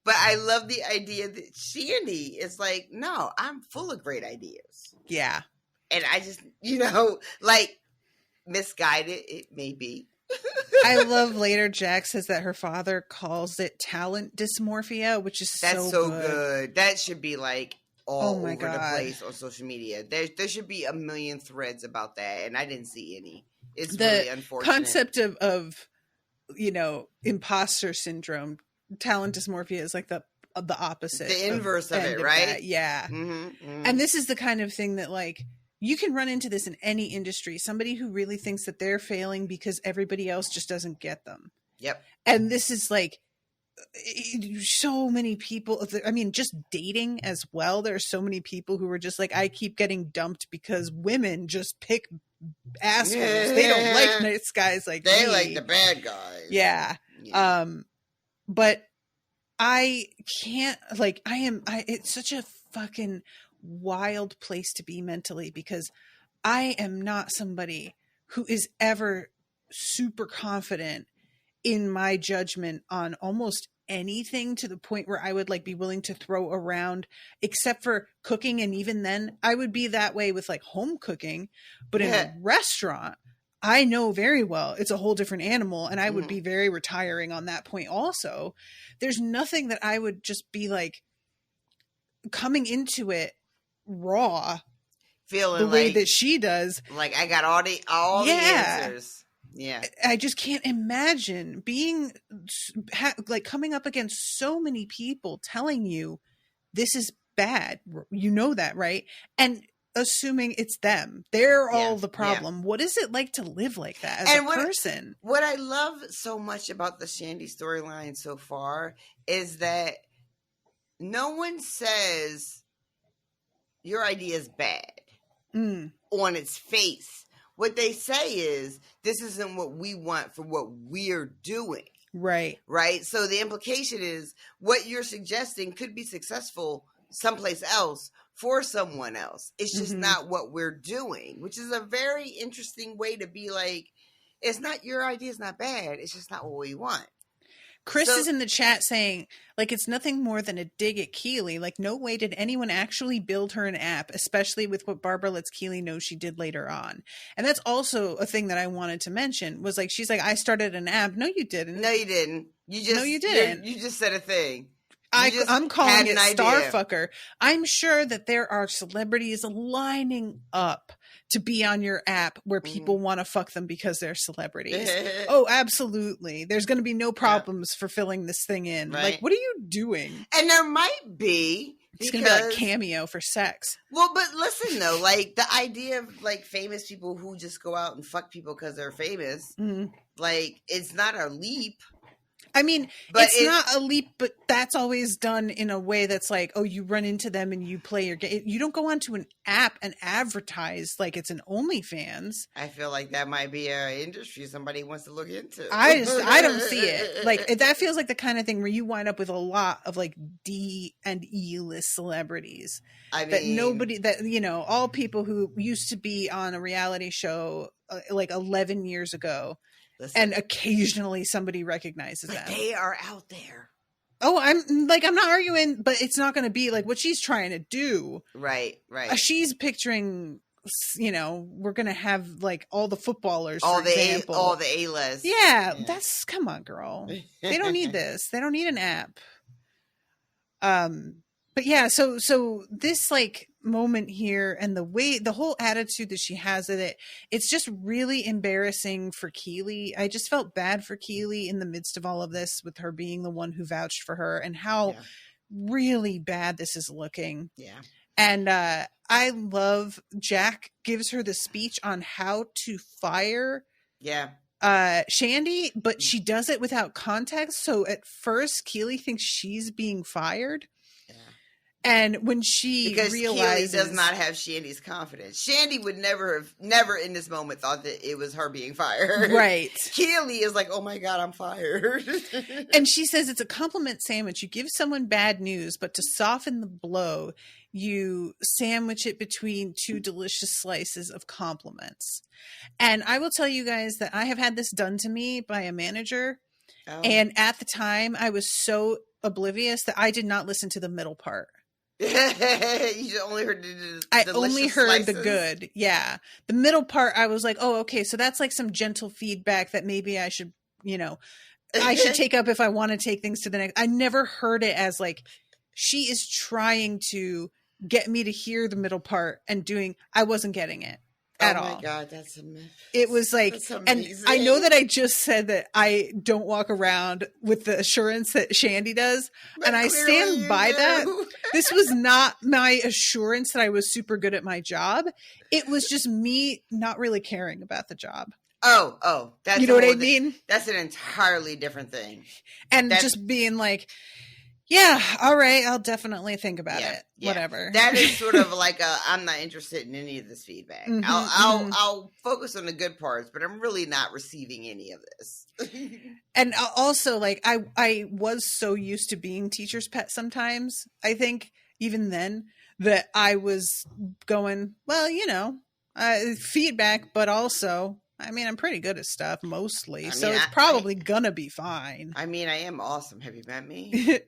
I love the idea that Shandy is like, no, I'm full of great ideas. Yeah. And I just, you know, like, misguided it may be. I love later Jack says that her father calls it talent dysmorphia, which is That's so good. That should be like all over the place on social media. There should be a million threads about that, and I didn't see any. It's really unfortunate. The concept of, you know, imposter syndrome, talent dysmorphia is like the opposite. The inverse of it, right? That. Yeah. And this is the kind of thing that, like, you can run into this in any industry. Somebody who really thinks that they're failing because everybody else just doesn't get them. Yep. And this is like, so many people, I mean, just dating as well. There are so many people who are just like, I keep getting dumped because women just pick assholes. They don't like nice guys like they me. like the bad guys. Yeah. But I can't, like, it's such a fucking wild place to be mentally, because I am not somebody who is ever super confident in my judgment on almost anything, to the point where I would like be willing to throw around, except for cooking. And even then I would be that way with like home cooking, but in a restaurant, I know very well it's a whole different animal, and I would be very retiring on that point also. There's nothing that I would just be like coming into it raw, feeling the way that she does. Like, I got all the answers. Yeah. I just can't imagine being like coming up against so many people telling you this is bad. You know that, right? And assuming it's them. They're all the problem. What is it like to live like that as a person? What I love so much about the Shandy storyline so far is that no one says your idea is bad on its face. What they say is, this isn't what we want for what we're doing. Right. Right? So the implication is, what you're suggesting could be successful someplace else for someone else. It's just Mhm. not what we're doing, which is a very interesting way to be like, it's not your idea, it's not bad. It's just not what we want. Chris So- is in the chat saying, like, it's nothing more than a dig at Keely. Like, no way did anyone actually build her an app, especially with what Barbara lets Keely know she did later on. And that's also a thing that I wanted to mention was like, she's like, I started an app. No, you didn't. No, you didn't. You just, No, you didn't. You just said a thing. I'm calling it idea. Starfucker. I'm sure that there are celebrities lining up to be on your app where people want to fuck them because they're celebrities. Oh, absolutely. There's going to be no problems for filling this thing in. Right. Like, what are you doing? And there might be. It's going to be like Cameo for sex. Well, but listen though, like the idea of like famous people who just go out and fuck people because they're famous, like it's not a leap. I mean, But it's not a leap, but that's always done in a way that's like, oh, you run into them and you play your game. You don't go onto an app and advertise like it's an OnlyFans. I feel like that might be an industry somebody wants to look into. I don't see it. Like that feels like the kind of thing where you wind up with a lot of like D and E list celebrities. That nobody, that, you know, all people who used to be on a reality show like 11 years ago. Listen, and occasionally somebody recognizes them. They are out there. Oh, I'm not arguing, but it's not going to be like what she's trying to do. Right. She's picturing, you know, we're going to have like all the footballers, all for example. All the A-list. Yeah, that's, come on, girl. They don't need this. They don't need an app. But yeah, so this like moment here and the whole attitude that she has of it, it's just really embarrassing for Keely. I just felt bad for Keely in the midst of all of this with her being the one who vouched for her and how really bad this is looking. Yeah. And I love Jack gives her the speech on how to fire Shandy, but she does it without context. So at first Keely thinks she's being fired. And when she realizes, Keely does not have Shandy's confidence. Shandy would never in this moment thought that it was her being fired. Right. Keely is like, oh my God, I'm fired. And she says it's a compliment sandwich. You give someone bad news, but to soften the blow, you sandwich it between two delicious slices of compliments. And I will tell you guys that I have had this done to me by a manager. Oh. And at the time, I was so oblivious that I did not listen to the middle part. You only heard I only heard the good. Yeah. The middle part, I was like, oh, okay. So that's like some gentle feedback that maybe I should, you know, I should take up if I want to take things to the next. I never heard it as like, she is trying to get me to hear the middle part and I wasn't getting it at all. Oh my God, that's amazing. It was like, and I know that I just said that I don't walk around with the assurance that Shandy does, but and I stand by that. This was not my assurance that I was super good at my job. It was just me not really caring about the job. Oh, that's, you know what I mean? That's an entirely different thing. And just being like, yeah, all right, I'll definitely think about it. Yeah. Whatever. That is sort of like I'm not interested in any of this feedback. I'll focus on the good parts, but I'm really not receiving any of this. And also, like, I was so used to being teacher's pet sometimes, I think, even then, that I was going, well, you know, feedback, but also, I mean, I'm pretty good at stuff mostly, so it's probably gonna be fine. I mean, I am awesome. Have you met me?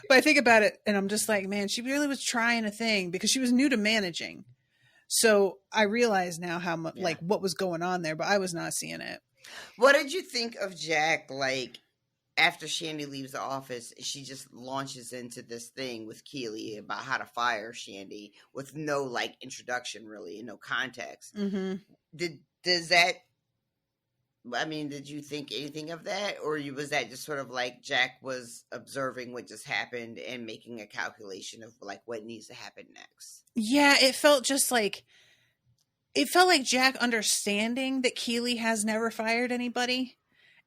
But I think about it, and I'm just like, man, she really was trying a thing because she was new to managing. So I realize now how much, like, what was going on there, but I was not seeing it. What did you think of Jack? Like, after Shandy leaves the office, she just launches into this thing with Keely about how to fire Shandy with no like introduction, really, and no context. Mm-hmm. Did you think anything of that? Or was that just sort of like Jack was observing what just happened and making a calculation of like what needs to happen next? Yeah, it felt like Jack understanding that Keely has never fired anybody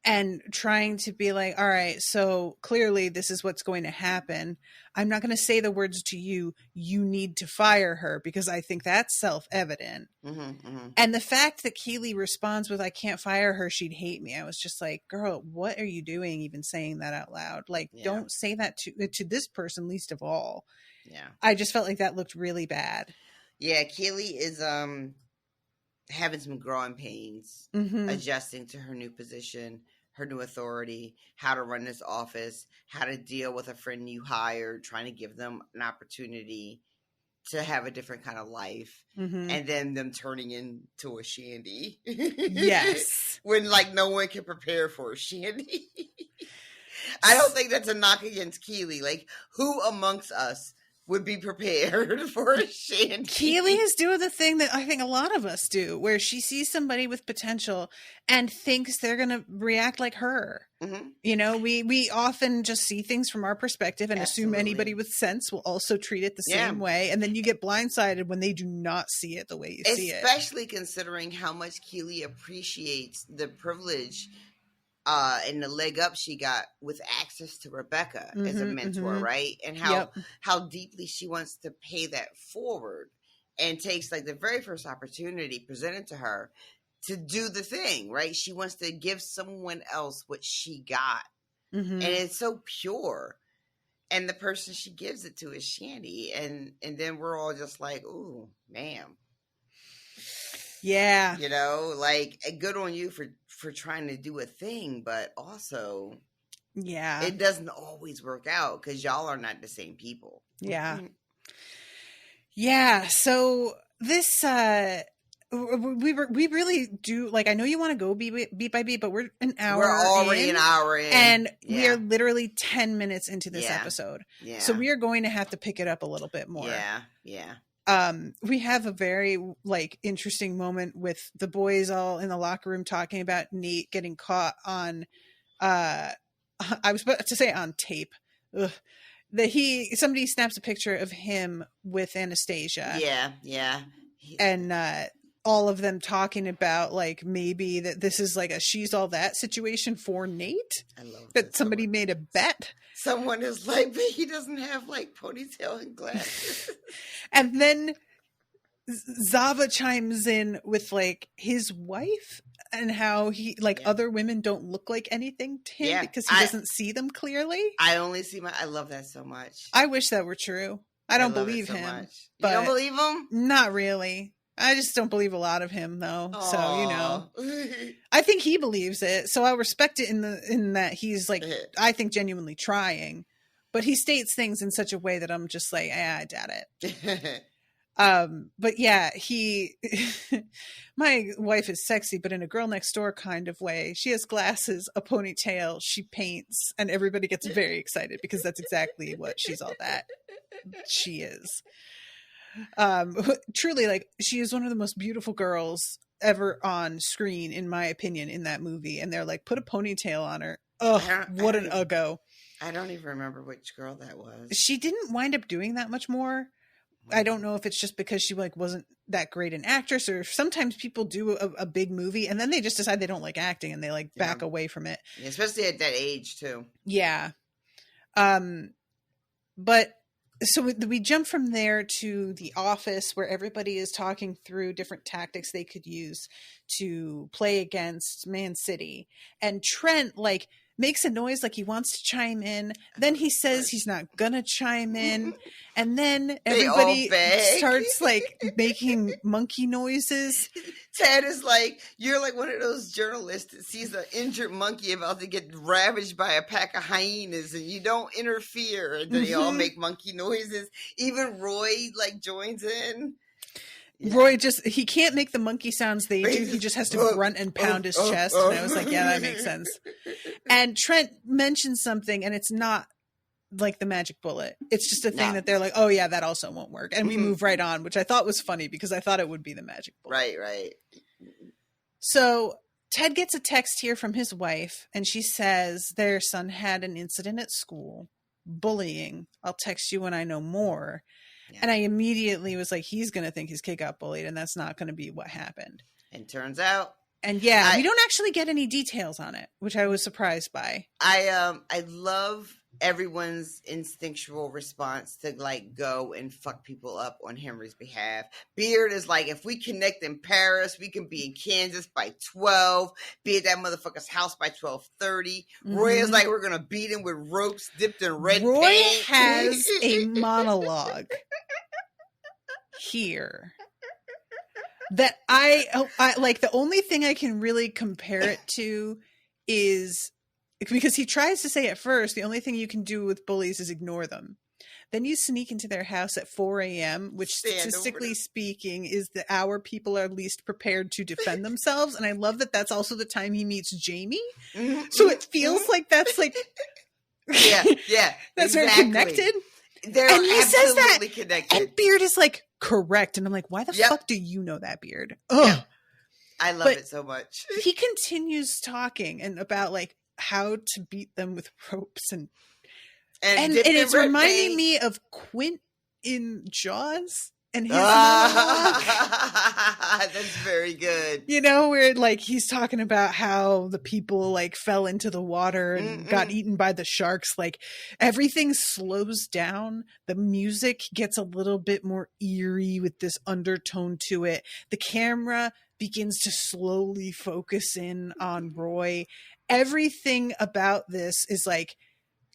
and trying to be like, all right, so clearly this is what's going to happen. I'm not going to say the words to you, you need to fire her, because I think that's self-evident. Mm-hmm, mm-hmm. And the fact that Keely responds with, I can't fire her, she'd hate me. I was just like, girl, what are you doing even saying that out loud? Like, don't say that to this person, least of all. Yeah. I just felt like that looked really bad. Yeah, Keely is having some growing pains, adjusting to her new position, her new authority, how to run this office, how to deal with a friend you hired, trying to give them an opportunity to have a different kind of life, and then them turning into a Shandy. Yes. When like no one can prepare for a Shandy. I don't think that's a knock against Keely. Like, who amongst us would be prepared for a Shandy? Keely is doing the thing that I think a lot of us do, where she sees somebody with potential and thinks they're going to react like her. You know, we often just see things from our perspective and assume anybody with sense will also treat it the same way. And then you get blindsided when they do not see it the way you see it. Especially considering how much Keely appreciates the privilege and the leg up she got with access to Rebecca as a mentor, right? And how deeply she wants to pay that forward, and takes like the very first opportunity presented to her to do the thing, right? She wants to give someone else what she got. And it's so pure. And the person she gives it to is Shandy. And then we're all just like, ooh, ma'am. Yeah. You know, like, good on you for trying to do a thing, but also, it doesn't always work out because y'all are not the same people. Yeah. Yeah. So this, we really do, like, I know you want to go beat by beat, but we're an hour We're already an hour in. And we are literally 10 minutes into this episode. Yeah. So we are going to have to pick it up a little bit more. Yeah. Yeah. We have a very like interesting moment with the boys all in the locker room talking about Nate getting caught on, I was about to say on tape. Ugh. Somebody snaps a picture of him with Anastasia. Yeah. Yeah. And, all of them talking about like maybe that this is like a she's all that situation for Nate. I love that somebody made a bet. Someone is like, but he doesn't have like ponytail and glasses. And then Zava chimes in with like his wife and how he like other women don't look like anything to him because he doesn't see them clearly. I love that so much. I wish that were true. I don't believe him. Much. You don't believe him? Not really. I just don't believe a lot of him though. Aww. So, you know, I think he believes it. So I'll respect it in that he's like, I think genuinely trying, but he states things in such a way that I'm just like, I doubt it. But yeah, my wife is sexy, but in a girl next door kind of way. She has glasses, a ponytail, she paints, and everybody gets very excited because that's exactly what she's all that she is. Truly, like, she is one of the most beautiful girls ever on screen, in my opinion, in that movie. And they're like, put a ponytail on her. Oh, what an uggo. I don't even remember which girl that was. She didn't wind up doing that much more. I don't know if it's just because she like wasn't that great an actress, or sometimes people do a big movie and then they just decide they don't like acting and they like back away from it. Yeah, especially at that age too. Yeah. But so we jump from there to the office where everybody is talking through different tactics they could use to play against Man City. And Trent like makes a noise like he wants to chime in. Then he says he's not gonna chime in. And then everybody starts like making monkey noises. Ted is like, you're like one of those journalists that sees an injured monkey about to get ravaged by a pack of hyenas and you don't interfere. And then they all make monkey noises. Even Roy like joins in. Yeah. Roy he can't make the monkey sounds they do. He just has to grunt and pound his chest. And I was like, yeah, that makes sense. And Trent mentions something and it's not like the magic bullet. It's just a thing that they're like, oh yeah, that also won't work. And we move right on, which I thought was funny because I thought it would be the magic bullet. Right. So Ted gets a text here from his wife and she says their son had an incident at school. Bullying. I'll text you when I know more. Yeah. And I immediately was like, he's going to think his kid got bullied and that's not going to be what happened. And turns out. And yeah, we don't actually get any details on it, which I was surprised by. I love everyone's instinctual response to like go and fuck people up on Henry's behalf. Beard is like, if we connect in Paris, we can be in Kansas by 12, be at that motherfucker's house by 12:30. Roy is like, we're gonna beat him with ropes dipped in red Roy paint. has a monologue here that I like. The only thing I can really compare it to is because he tries to say at first, the only thing you can do with bullies is ignore them. Then you sneak into their house at 4 a.m., which statistically speaking is the hour people are least prepared to defend themselves. And I love that that's also the time he meets Jamie. So it feels like that's like, yeah, that's exactly. very connected. They're and he says that, connected. And Beard is like, correct. And I'm like, why the fuck do you know that, Beard? Ugh. Yep. I love it so much. He continues talking and about like how to beat them with ropes and it's reminding me of Quint in Jaws and his monologue. That's very good. You know, where like he's talking about how the people like fell into the water and got eaten by the sharks. Like everything slows down. The music gets a little bit more eerie with this undertone to it. The camera begins to slowly focus in on Roy. Everything about this is like,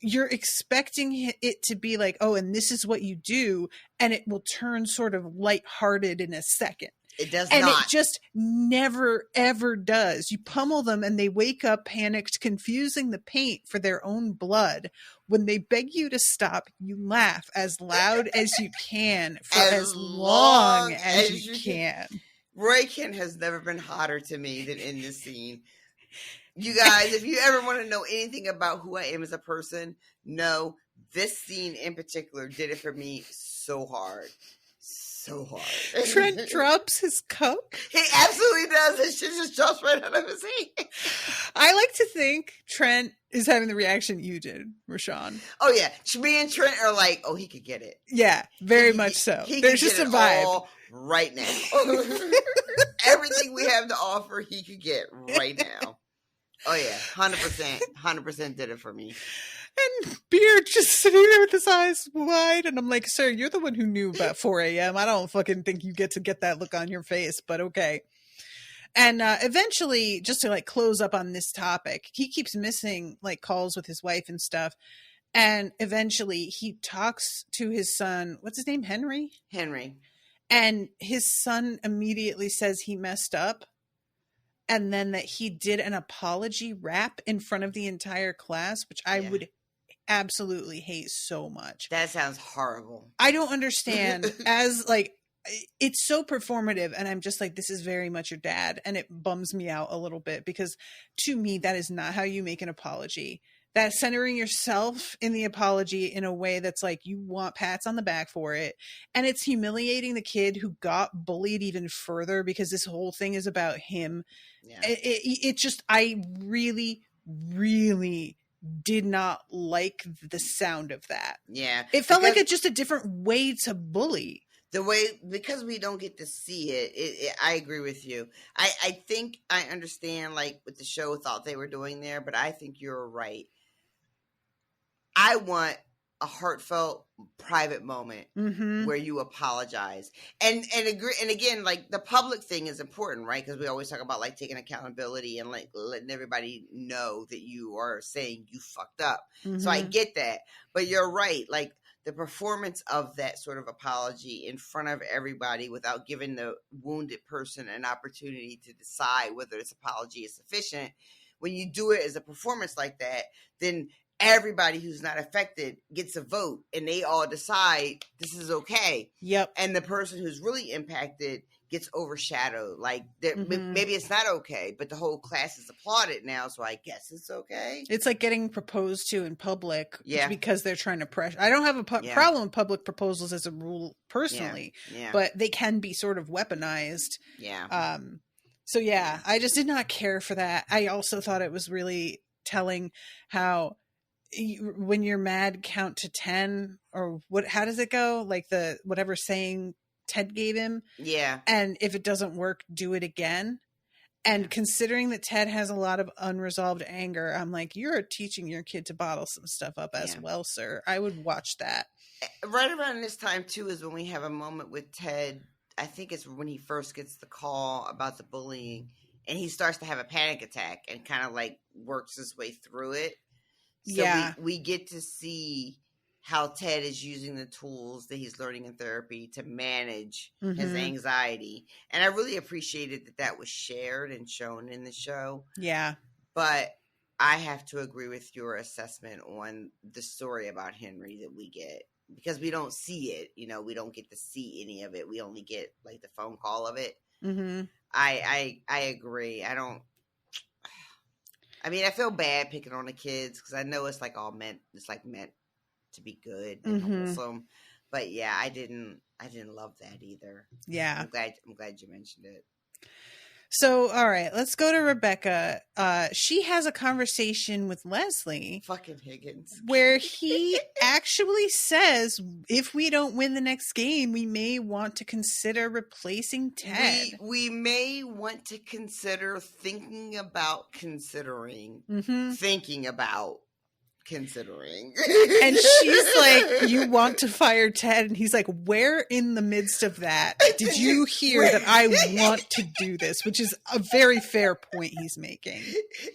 you're expecting it to be like, oh, and this is what you do, and it will turn sort of lighthearted in a second. It does and not. It just never, ever does. You pummel them and they wake up panicked, confusing the paint for their own blood. When they beg you to stop, you laugh as loud as you can for as long as you can. Roy Kent has never been hotter to me than in this scene. You guys, if you ever want to know anything about who I am as a person, no, this scene in particular did it for me so hard. So hard. Trent drops his cup. He absolutely does. It shit just drops right out of his hand. I like to think Trent is having the reaction you did, Rashawn. Oh, yeah. Me and Trent are like, oh, he could get it. Yeah, very much so. There's just a vibe. Right now. Everything we have to offer, he could get right now. Oh, yeah. 100%. 100% did it for me. And Beard just sitting there with his eyes wide. And I'm like, sir, you're the one who knew about 4 a.m. I don't fucking think you get to get that look on your face, but okay. And eventually, just to like close up on this topic, he keeps missing like calls with his wife and stuff. And eventually he talks to his son. What's his name? Henry? Henry. And his son immediately says he messed up. And then that he did an apology rap in front of the entire class, which I would absolutely hate so much. That sounds horrible. I don't understand. As like, it's so performative, and I'm just like, this is very much your dad, and it bums me out a little bit because to me that is not how you make an apology. That's centering yourself in the apology in a way that's like you want pats on the back for it, and it's humiliating the kid who got bullied even further because this whole thing is about him. Yeah. It just, I really, really did not like the sound of that. Yeah. It felt like just a different way to bully. The way, because we don't get to see it, I agree with you. I think I understand like what the show thought they were doing there, but I think you're right. I want a heartfelt private moment where you apologize and agree. And again, like the public thing is important, right? Because we always talk about like taking accountability and like letting everybody know that you are saying you fucked up. So I get that, but you're right. Like the performance of that sort of apology in front of everybody without giving the wounded person an opportunity to decide whether this apology is sufficient. When you do it as a performance like that, then everybody who's not affected gets a vote and they all decide this is okay. Yep. And the person who's really impacted gets overshadowed. Like maybe it's not okay, but the whole class is applauded now, so I guess it's okay. It's like getting proposed to in public because they're trying to pressure. I don't have a problem with public proposals as a rule personally, but they can be sort of weaponized. Yeah. So yeah, I just did not care for that. I also thought it was really telling how when you're mad, count to 10 or what, how does it go? Like the, whatever saying Ted gave him. Yeah. And if it doesn't work, do it again. And considering that Ted has a lot of unresolved anger, I'm like, you're teaching your kid to bottle some stuff up as well, sir. I would watch that. Right around this time, too, is when we have a moment with Ted. I think it's when he first gets the call about the bullying, and he starts to have a panic attack and kind of like works his way through it. So we get to see how Ted is using the tools that he's learning in therapy to manage his anxiety. And I really appreciated that was shared and shown in the show. Yeah. But I have to agree with your assessment on the story about Henry that we get. Because we don't see it, we don't get to see any of it. We only get like the phone call of it. I agree. I feel bad picking on the kids because I know it's like all meant to be good and wholesome. But yeah, I didn't love that either. Yeah. I'm glad you mentioned it. So, all right, let's go to Rebecca. She has a conversation with Leslie. Fucking Higgins. Where he actually says, if we don't win the next game, we may want to consider replacing Ted. We may want to consider thinking about considering. And she's like, you want to fire Ted? And he's like, where in the midst of that did you hear that I want to do this? Which is a very fair point he's making.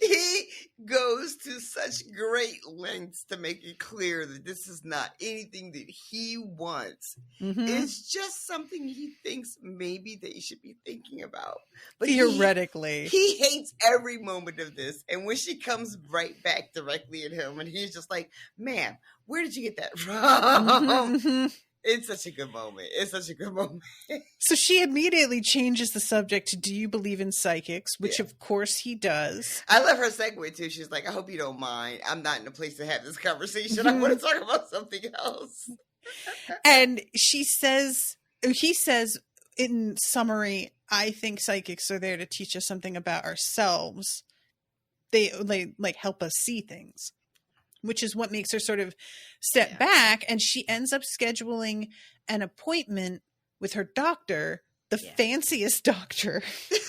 He goes to such great lengths to make it clear that this is not anything that he wants. It's just something he thinks maybe they should be thinking about. But theoretically. He hates every moment of this. And when she comes right back directly at him and he's just like, ma'am, where did you get that from? It's such a good moment. So she immediately changes the subject to, do you believe in psychics? Which of course he does. I love her segue too. She's like, I hope you don't mind. I'm not in a place to have this conversation. I want to talk about something else. And he says, in summary, I think psychics are there to teach us something about ourselves. They like help us see things, which is what makes her sort of step back. And she ends up scheduling an appointment with her doctor, the fanciest doctor,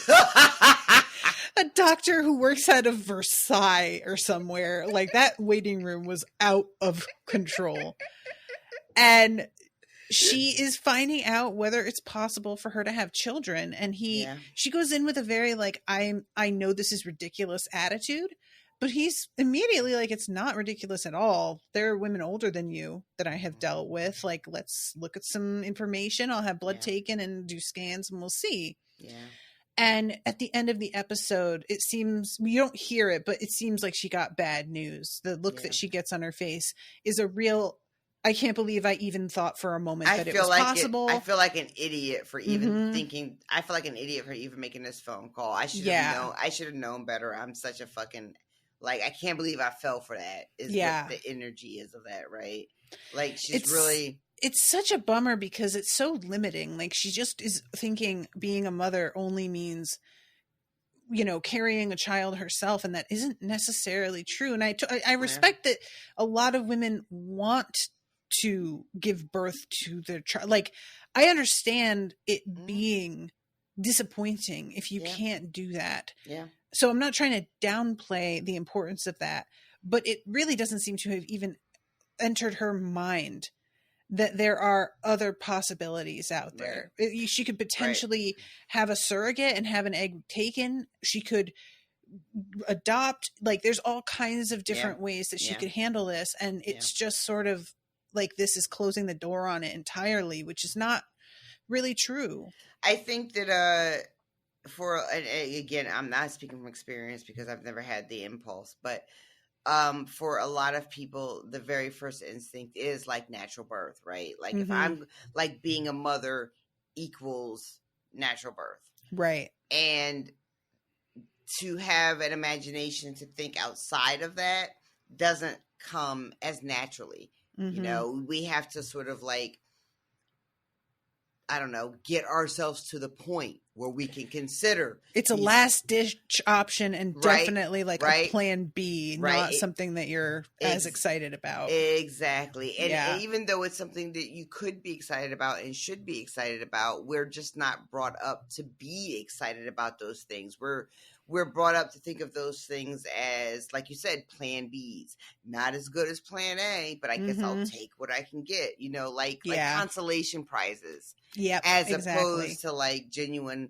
a doctor who works out of Versailles or somewhere. Like, that waiting room was out of control. And she is finding out whether it's possible for her to have children. And she goes in with a very like, I know this is ridiculous attitude. But he's immediately like, it's not ridiculous at all. There are women older than you that I have dealt with. Like, let's look at some information. I'll have blood taken and do scans and we'll see. Yeah. And at the end of the episode, it seems, you don't hear it, but it seems like she got bad news. The look that she gets on her face is a real, I can't believe I even thought for a moment that it was possible. I feel like an idiot for even thinking, I feel like an idiot for even making this phone call. I should have known better. I'm such a fucking... Like, I can't believe I fell for that, is what the energy is of that, right? Like, it's such a bummer because it's so limiting. Like, she just is thinking being a mother only means, carrying a child herself, and that isn't necessarily true. And I respect that a lot of women want to give birth to their child. Like, I understand it being disappointing if you can't do that. Yeah. So I'm not trying to downplay the importance of that, but it really doesn't seem to have even entered her mind that there are other possibilities out there. She could potentially have a surrogate and have an egg taken. She could adopt. Like, there's all kinds of different ways that she could handle this. And it's just sort of like, this is closing the door on it entirely, which is not really true. I think that, again, I'm not speaking from experience because I've never had the impulse, but for a lot of people, the very first instinct is like natural birth, right? Like, if I'm like, being a mother equals natural birth, right? And to have an imagination to think outside of that doesn't come as naturally. We have to sort of like I don't know, get ourselves to the point where we can consider it's a last ditch option and definitely like a plan B, not something that you're as excited about. Exactly. And even though it's something that you could be excited about and should be excited about, we're just not brought up to be excited about those things. We're brought up to think of those things as, like you said, plan Bs. Not as good as plan A, but I guess I'll take what I can get, like consolation prizes. Yeah. As opposed to like genuine,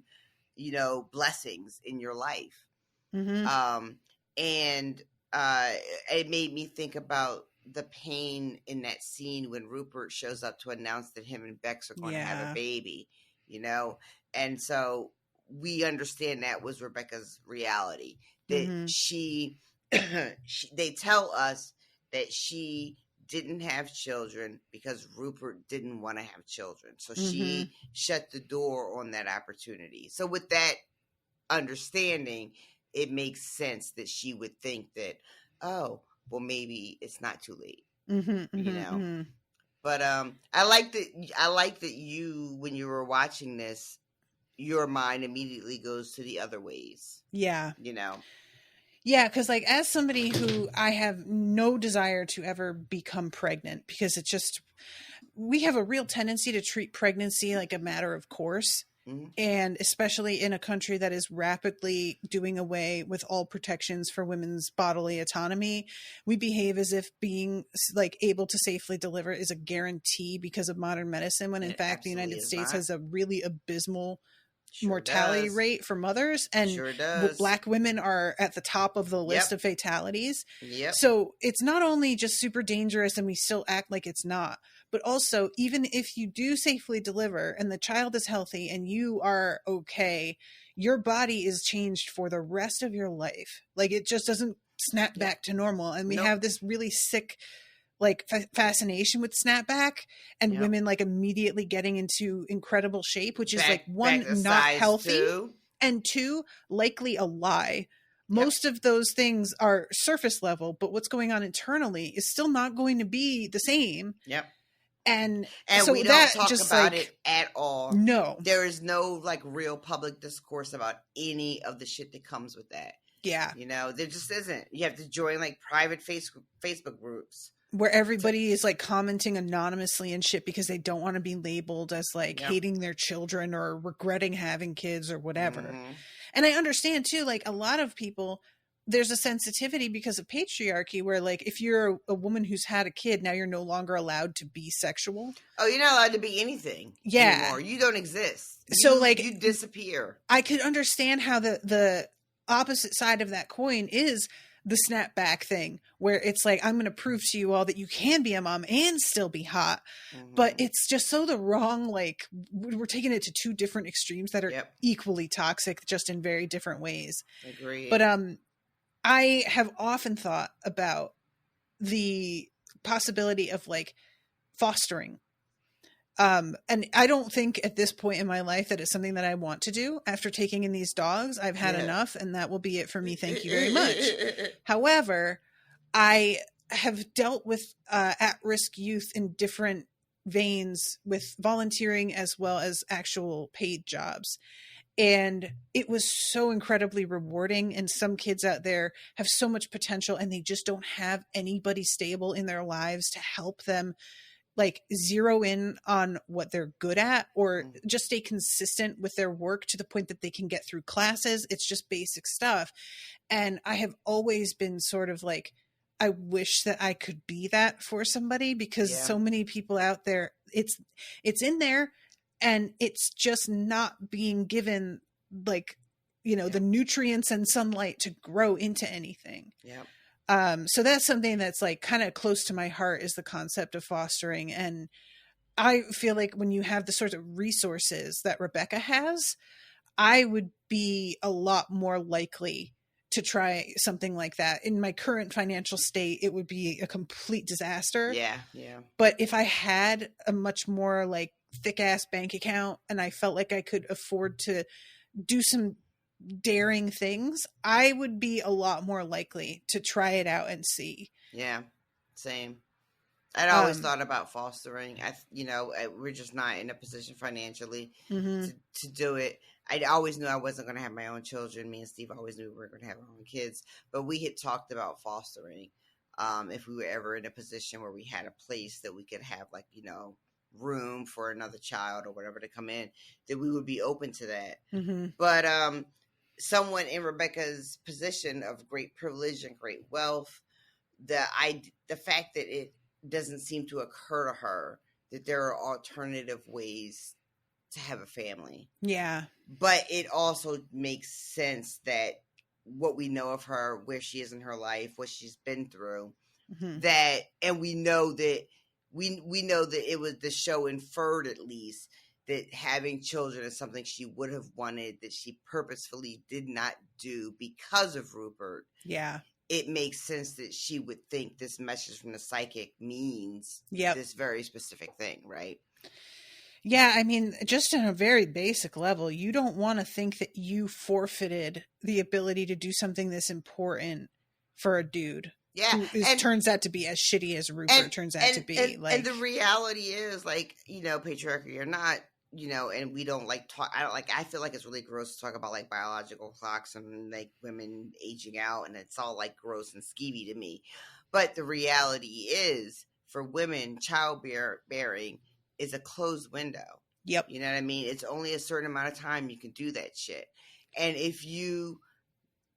blessings in your life. And it made me think about the pain in that scene when Rupert shows up to announce that him and Bex are going to have a baby, and so we understand that was Rebecca's reality, that they tell us that she didn't have children because Rupert didn't want to have children. So she shut the door on that opportunity. So with that understanding, it makes sense that she would think that, oh, well, maybe it's not too late, But I like that you, when you were watching this, your mind immediately goes to the other ways. Yeah. Yeah, because like as somebody who I have no desire to ever become pregnant, because it's just, we have a real tendency to treat pregnancy like a matter of course. And especially in a country that is rapidly doing away with all protections for women's bodily autonomy, we behave as if being like able to safely deliver is a guarantee because of modern medicine, when in fact the United States has a really abysmal mortality rate for mothers, and Black women are at the top of the list of fatalities. So it's not only just super dangerous and we still act like it's not, but also even if you do safely deliver and the child is healthy and you are okay, your body is changed for the rest of your life. Like it just doesn't snap back to normal. And we have this really sick like fascination with snapback and women like immediately getting into incredible shape, which is like one, not healthy, and two, likely a lie. Most of those things are surface level, but what's going on internally is still not going to be the same. And so we don't talk about it at all. No. There is no like real public discourse about any of the shit that comes with that. Yeah. There just isn't. You have to join like private Facebook groups where everybody is like commenting anonymously and shit because they don't want to be labeled as like hating their children or regretting having kids or whatever. And I understand too, like a lot of people, there's a sensitivity because of patriarchy where like if you're a woman who's had a kid, now you're no longer allowed to be sexual. Oh, you're not allowed to be anything anymore. You don't exist. So like you disappear. I could understand how the opposite side of that coin is the snapback thing, where it's like, I'm going to prove to you all that you can be a mom and still be hot. But it's just so the wrong, like we're taking it to two different extremes that are equally toxic, just in very different ways. Agreed. But I have often thought about the possibility of like fostering. And I don't think at this point in my life that it's something that I want to do. After taking in these dogs, I've had enough, and that will be it for me. Thank you very much. However, I have dealt with at-risk youth in different veins with volunteering as well as actual paid jobs. And it was so incredibly rewarding. And some kids out there have so much potential and they just don't have anybody stable in their lives to help them like zero in on what they're good at or just stay consistent with their work to the point that they can get through classes. It's just basic stuff. And I have always been sort of like, I wish that I could be that for somebody, because so many people out there, it's in there and it's just not being given like, the nutrients and sunlight to grow into anything. So that's something that's like kind of close to my heart, is the concept of fostering. And I feel like when you have the sort of resources that Rebecca has, I would be a lot more likely to try something like that. In my current financial state, it would be a complete disaster. But if I had a much more like thick ass bank account and I felt like I could afford to do some daring things, I would be a lot more likely to try it out and see. Same. I'd always thought about fostering. We're just not in a position financially to do it. I always knew I wasn't going to have my own children. Me and Steve always knew we were going to have our own kids, but we had talked about fostering. If we were ever in a position where we had a place that we could have, like, room for another child or whatever to come in, that we would be open to that. But someone in Rebecca's position of great privilege and great wealth, the fact that it doesn't seem to occur to her that there are alternative ways to have a family. Yeah. But it also makes sense that what we know of her, where she is in her life, what she's been through, that, and we know that it was, the show inferred at least, that having children is something she would have wanted, that she purposefully did not do because of Rupert. Yeah. It makes sense that she would think this message from the psychic means this very specific thing, right? Yeah, I mean, just on a very basic level, you don't want to think that you forfeited the ability to do something this important for a dude. Yeah. Who turns out to be as shitty as Rupert turns out to be. And the reality is, like, patriarchy or not, and we don't like talk. I feel like it's really gross to talk about like biological clocks and like women aging out, and it's all like gross and skeevy to me. But the reality is, for women, childbearing is a closed window. Yep. You know what I mean? It's only a certain amount of time you can do that shit. And if you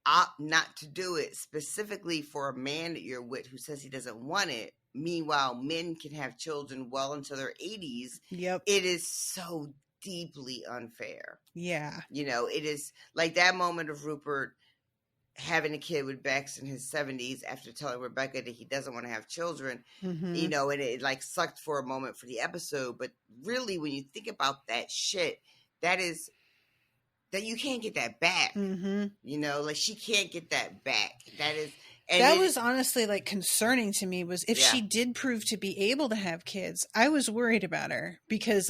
opt not to do it, specifically for a man that you're with who says he doesn't want it, meanwhile, men can have children well into their 80s. Yep. It is so deeply unfair. Yeah. It is like that moment of Rupert having a kid with Bex in his 70s after telling Rebecca that he doesn't want to have children, and it like sucked for a moment for the episode. But really, when you think about that shit, that you can't get that back. Like she can't get that back. That was honestly like concerning to me, was if she did prove to be able to have kids, I was worried about her because,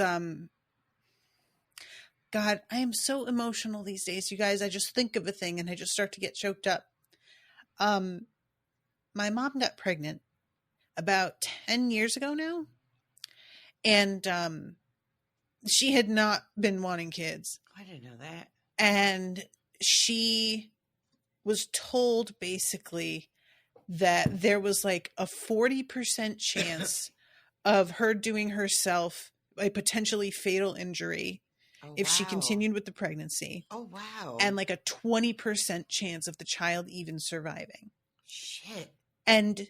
God, I am so emotional these days, you guys. I just think of a thing and I just start to get choked up. My mom got pregnant about 10 years ago now. And, she had not been wanting kids. I didn't know that. And she was told basically that there was like a 40% chance of her doing herself a potentially fatal injury if she continued with the pregnancy. Oh, wow. And like a 20% chance of the child even surviving. Shit. And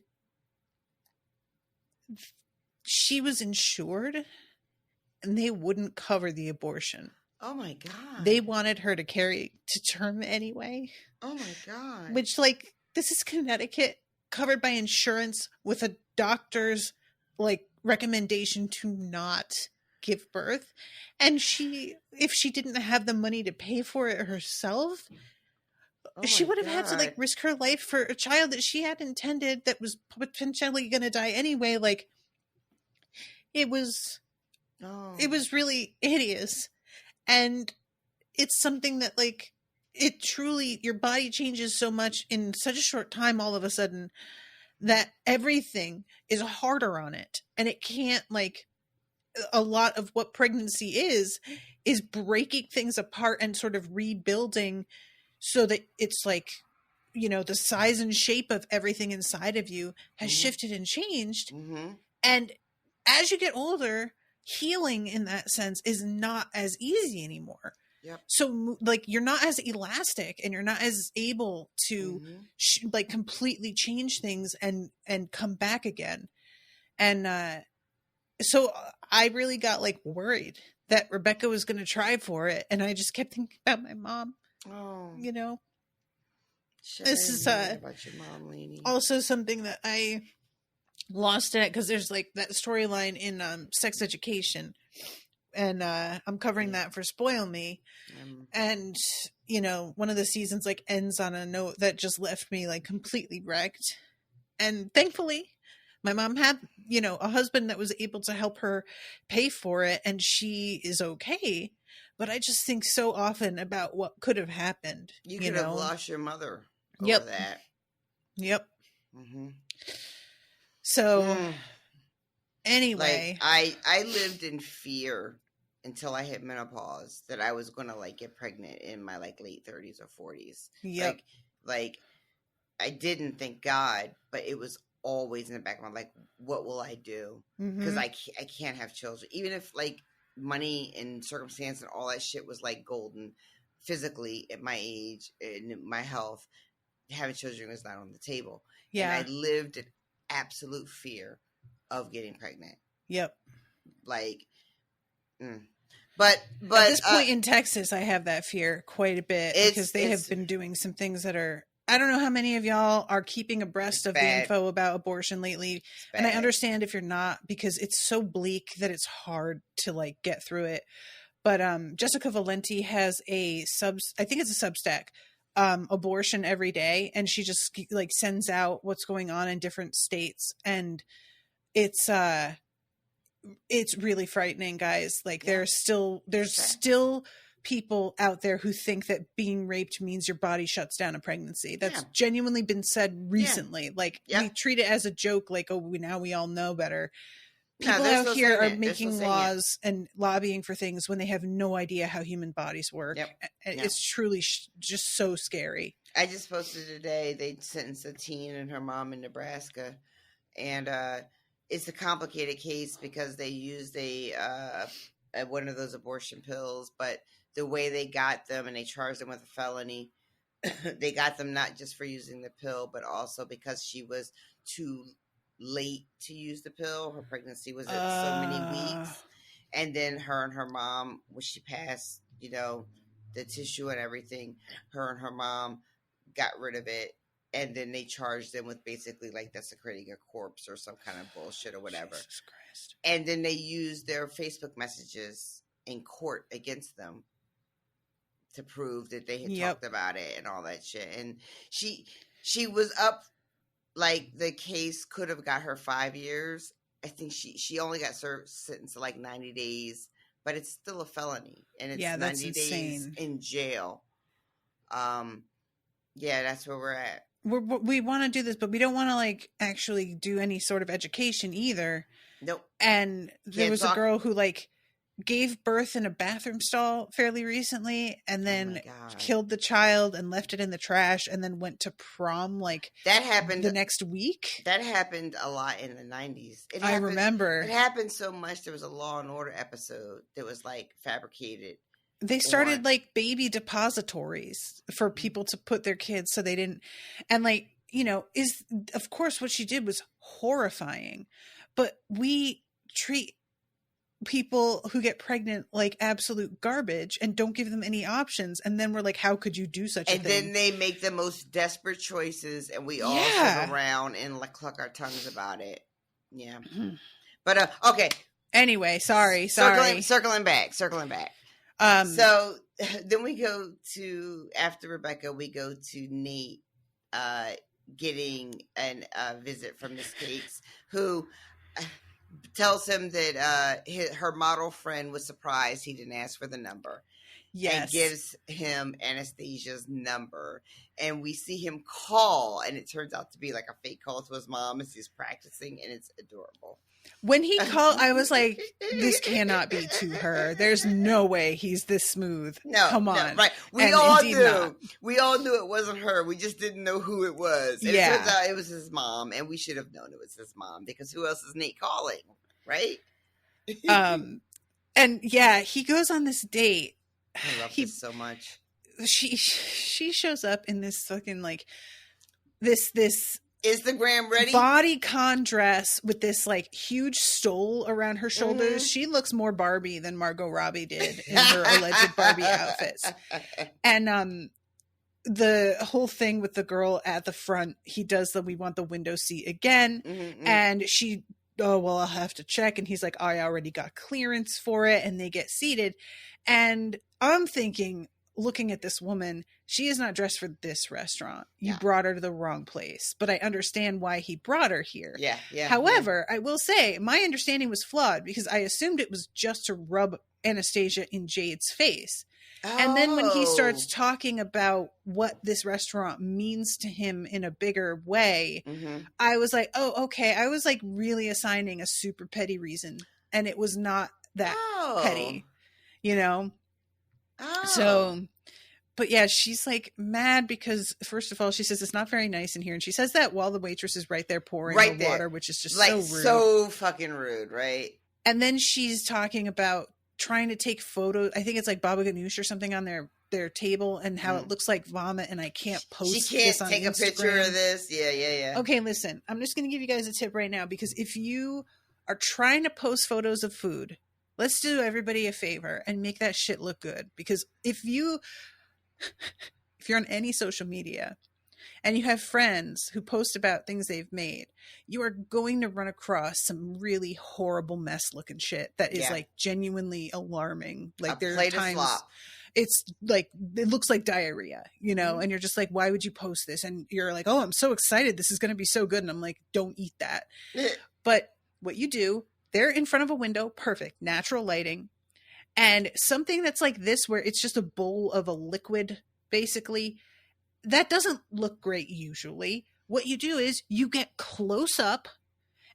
she was insured and they wouldn't cover the abortion. Oh my God. They wanted her to carry to term anyway. Oh my God. Which, like, this is Connecticut, covered by insurance with a doctor's like recommendation to not give birth. And if she didn't have the money to pay for it herself, she would have had to like risk her life for a child that she had intended that was potentially going to die anyway. Like, it was really hideous. And it's something that, like, it truly, your body changes so much in such a short time all of a sudden that everything is harder on it. And it can't, like, a lot of what pregnancy is breaking things apart and sort of rebuilding so that it's like, the size and shape of everything inside of you has shifted and changed. And as you get older, healing in that sense is not as easy anymore. Yep. So like you're not as elastic and you're not as able to like completely change things and come back again. And so I really got like worried that Rebecca was going to try for it. And I just kept thinking about my mom. Oh, This is about your mom, lady. Also something that I lost it because there's like that storyline in Sex Education, and I'm covering that for Spoil Me, and one of the seasons like ends on a note that just left me like completely wrecked. And thankfully my mom had a husband that was able to help her pay for it, and she is okay. But I just think so often about what could have happened. You could have lost your mother over that. Yep. So Anyway, I lived in fear until I hit menopause that I was gonna like get pregnant in my like late 30s or 40s. Yep. Like I didn't, thank God, but it was always in the back of my like, what will I do? Because I can't have children, even if like money and circumstance and all that shit was like golden. Physically, at my age and my health, having children was not on the table. Yeah. And I lived in absolute fear of getting pregnant. Yep. Like, but at this point in Texas, I have that fear quite a bit because they have been doing some things that are. I don't know how many of y'all are keeping abreast of the info about abortion lately, and I understand if you're not because it's so bleak that it's hard to like get through it. But Jessica Valenti has I think it's a Substack, Abortion Every Day, and she just like sends out what's going on in different states, and it's really frightening, guys. Like there's still people out there who think that being raped means your body shuts down a pregnancy. That's genuinely been said recently. Like we treat it as a joke, like, oh, now we all know better. People out here are making laws and lobbying for things when they have no idea how human bodies work. It's truly just so scary. I just posted today, they sentenced a teen and her mom in Nebraska. And it's a complicated case because they used one of those abortion pills, but the way they got them and they charged them with a felony, they got them not just for using the pill, but also because she was too late to use the pill. Her pregnancy was at so many weeks. And then her and her mom, when she passed, the tissue and everything, her and her mom got rid of it. And then they charged them with basically like desecrating a corpse or some kind of bullshit or whatever. Jesus Christ. And then they used their Facebook messages in court against them to prove that they had talked about it and all that shit. And she was up, like the case could have got her 5 years. I think she only got sentenced to like 90 days, but it's still a felony. And it's 90 days in jail. That's where we're at. We want to do this, but we don't want to like actually do any sort of education either. Nope. And there was a girl who like gave birth in a bathroom stall fairly recently and then killed the child and left it in the trash and then went to prom like that happened the next week. That happened a lot in the 90s. I remember. It happened so much. There was a Law and Order episode that was like fabricated. They started like baby depositories for people to put their kids so they didn't. And like, of course what she did was horrifying, but we treat people who get pregnant like absolute garbage and don't give them any options. And then we're like, how could you do such a thing? And then they make the most desperate choices and we all sit around and like cluck our tongues about it. Yeah. But, okay. Anyway, sorry. Circling back. So then we go to, after Rebecca, we go to Nate getting a visit from Miss Cakes, who tells him that her model friend was surprised he didn't ask for the number. Yes. And gives him Anastasia's number. And we see him call, and it turns out to be like a fake call to his mom as he's practicing, and it's adorable. When he called, I was like, this cannot be to her. There's no way he's this smooth. No, come on. No, right. We all knew. We all knew it wasn't her. We just didn't know who it was. And it turns out it was his mom, and we should have known it was his mom because who else is Nate calling, right? And yeah, he goes on this date. I love this so much. She shows up in this fucking like this Instagram ready bodycon dress with this like huge stole around her shoulders. Mm-hmm. She looks more Barbie than Margot Robbie did in her alleged Barbie outfits. And the whole thing with the girl at the front, he does we want the window seat again. Mm-hmm. And she, I'll have to check. And he's like, I already got clearance for it. And they get seated. And I'm thinking, looking at this woman, she is not dressed for this restaurant. You Yeah. brought her to the wrong place. But I understand why he brought her here. Yeah. However, I will say my understanding was flawed because I assumed it was just to rub Anastasia in Jade's face. And then when he starts talking about what this restaurant means to him in a bigger way, I was like, oh, okay. I was like really assigning a super petty reason. And it was not that petty, you know? So, but yeah, she's like mad because first of all, she says it's not very nice in here. And she says that while the waitress is right there pouring the water, which is just like so rude. So fucking rude, right? And then she's talking about trying to take photos. I think it's like Baba Ganoush or something on their table and how it looks like vomit and I can't post She can't this on take Instagram. a picture of this. Yeah. Okay, listen, I'm just going to give you guys a tip right now because if you are trying to post photos of food, let's do everybody a favor and make that shit look good. Because if you're on any social media and you have friends who post about things they've made, you are going to run across some really horrible mess looking shit that is like genuinely alarming. Like there are times it's like, it looks like diarrhea, you know, and you're just like, why would you post this? And you're like, oh, I'm so excited. This is going to be so good. And I'm like, don't eat that. But what you do, they're in front of a window, perfect, natural lighting. And something that's like this, where it's just a bowl of a liquid, basically, that doesn't look great usually. What you do is you get close up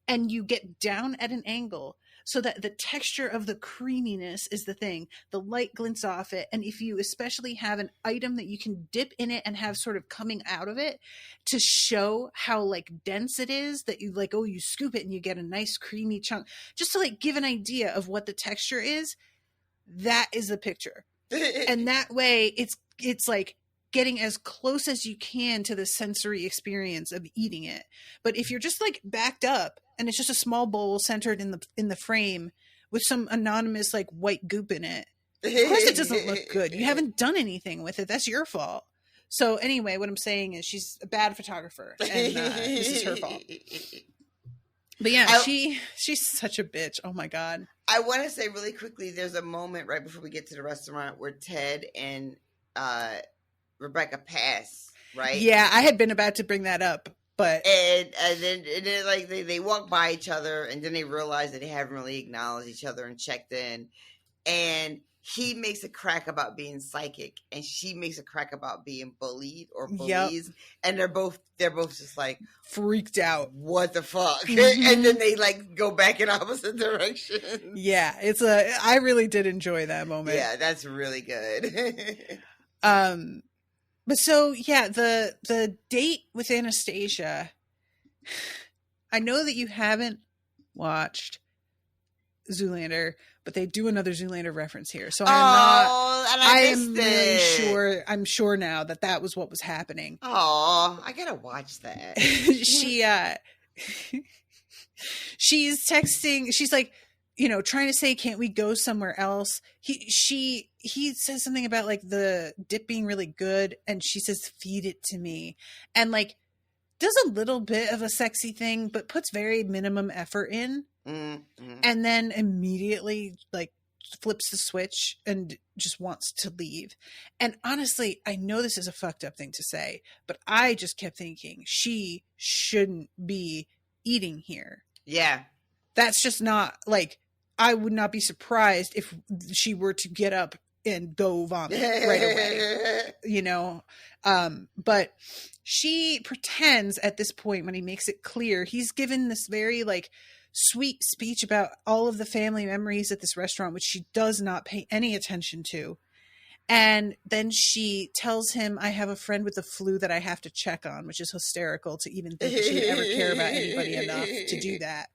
and you get down at an angle so that the texture of the creaminess is the thing. The light glints off it. And if you especially have an item that you can dip in it and have sort of coming out of it to show how like dense it is, that you like, oh, you scoop it and you get a nice creamy chunk, just to like give an idea of what the texture is, that is the picture. And that way it's like getting as close as you can to the sensory experience of eating it. But if you're just like backed up and it's just a small bowl centered in the frame with some anonymous like white goop in it, of course it doesn't look good. You haven't done anything with it. That's your fault. So anyway, what I'm saying is she's a bad photographer and this is her fault. But yeah, she's such a bitch. Oh my God. I want to say really quickly, there's a moment right before we get to the restaurant where Ted and Rebecca pass, right? Yeah, I had been about to bring that up, but and then like they walk by each other, and then they realize that they haven't really acknowledged each other and checked in, and he makes a crack about being psychic, and she makes a crack about being bullied or bullies, and they're both just like freaked out. What the fuck? And then they like go back in opposite directions. Yeah, I really did enjoy that moment. Yeah, that's really good. But so yeah, the date with Anastasia, I know that you haven't watched Zoolander, but they do another Zoolander reference here. So I'm sure now that was what was happening. Oh, I gotta watch that. She's texting, she's like, you know, trying to say, can't we go somewhere else? He says something about like the dip being really good. And she says, feed it to me. And like, does a little bit of a sexy thing, but puts very minimum effort in. Mm-hmm. And then immediately like flips the switch and just wants to leave. And honestly, I know this is a fucked up thing to say, but I just kept thinking she shouldn't be eating here. Yeah. That's just not like, I would not be surprised if she were to get up and go vomit right away, you know? But she pretends at this point, when he makes it clear, he's given this very like sweet speech about all of the family memories at this restaurant, which she does not pay any attention to. And then she tells him, I have a friend with the flu that I have to check on, which is hysterical to even think that she would ever care about anybody enough to do that.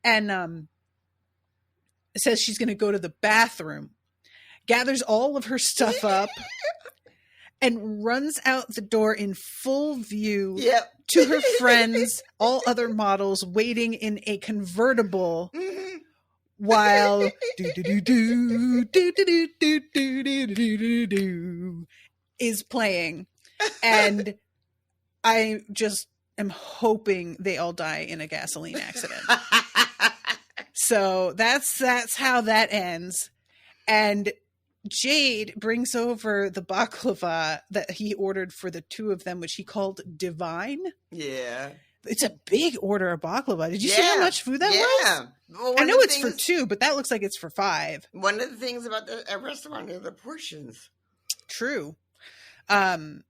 And says she's going to go to the bathroom, gathers all of her stuff up, and runs out the door in full view to her friends, all other models waiting in a convertible while is playing. And I just am hoping they all die in a gasoline accident. So that's how that ends. And Jade brings over the baklava that he ordered for the two of them, which he called divine. Yeah. It's a big order of baklava. Did you see how much food that was? Well, I know it's for 2, but that looks like it's for 5. One of the things about the restaurant are the portions. True. I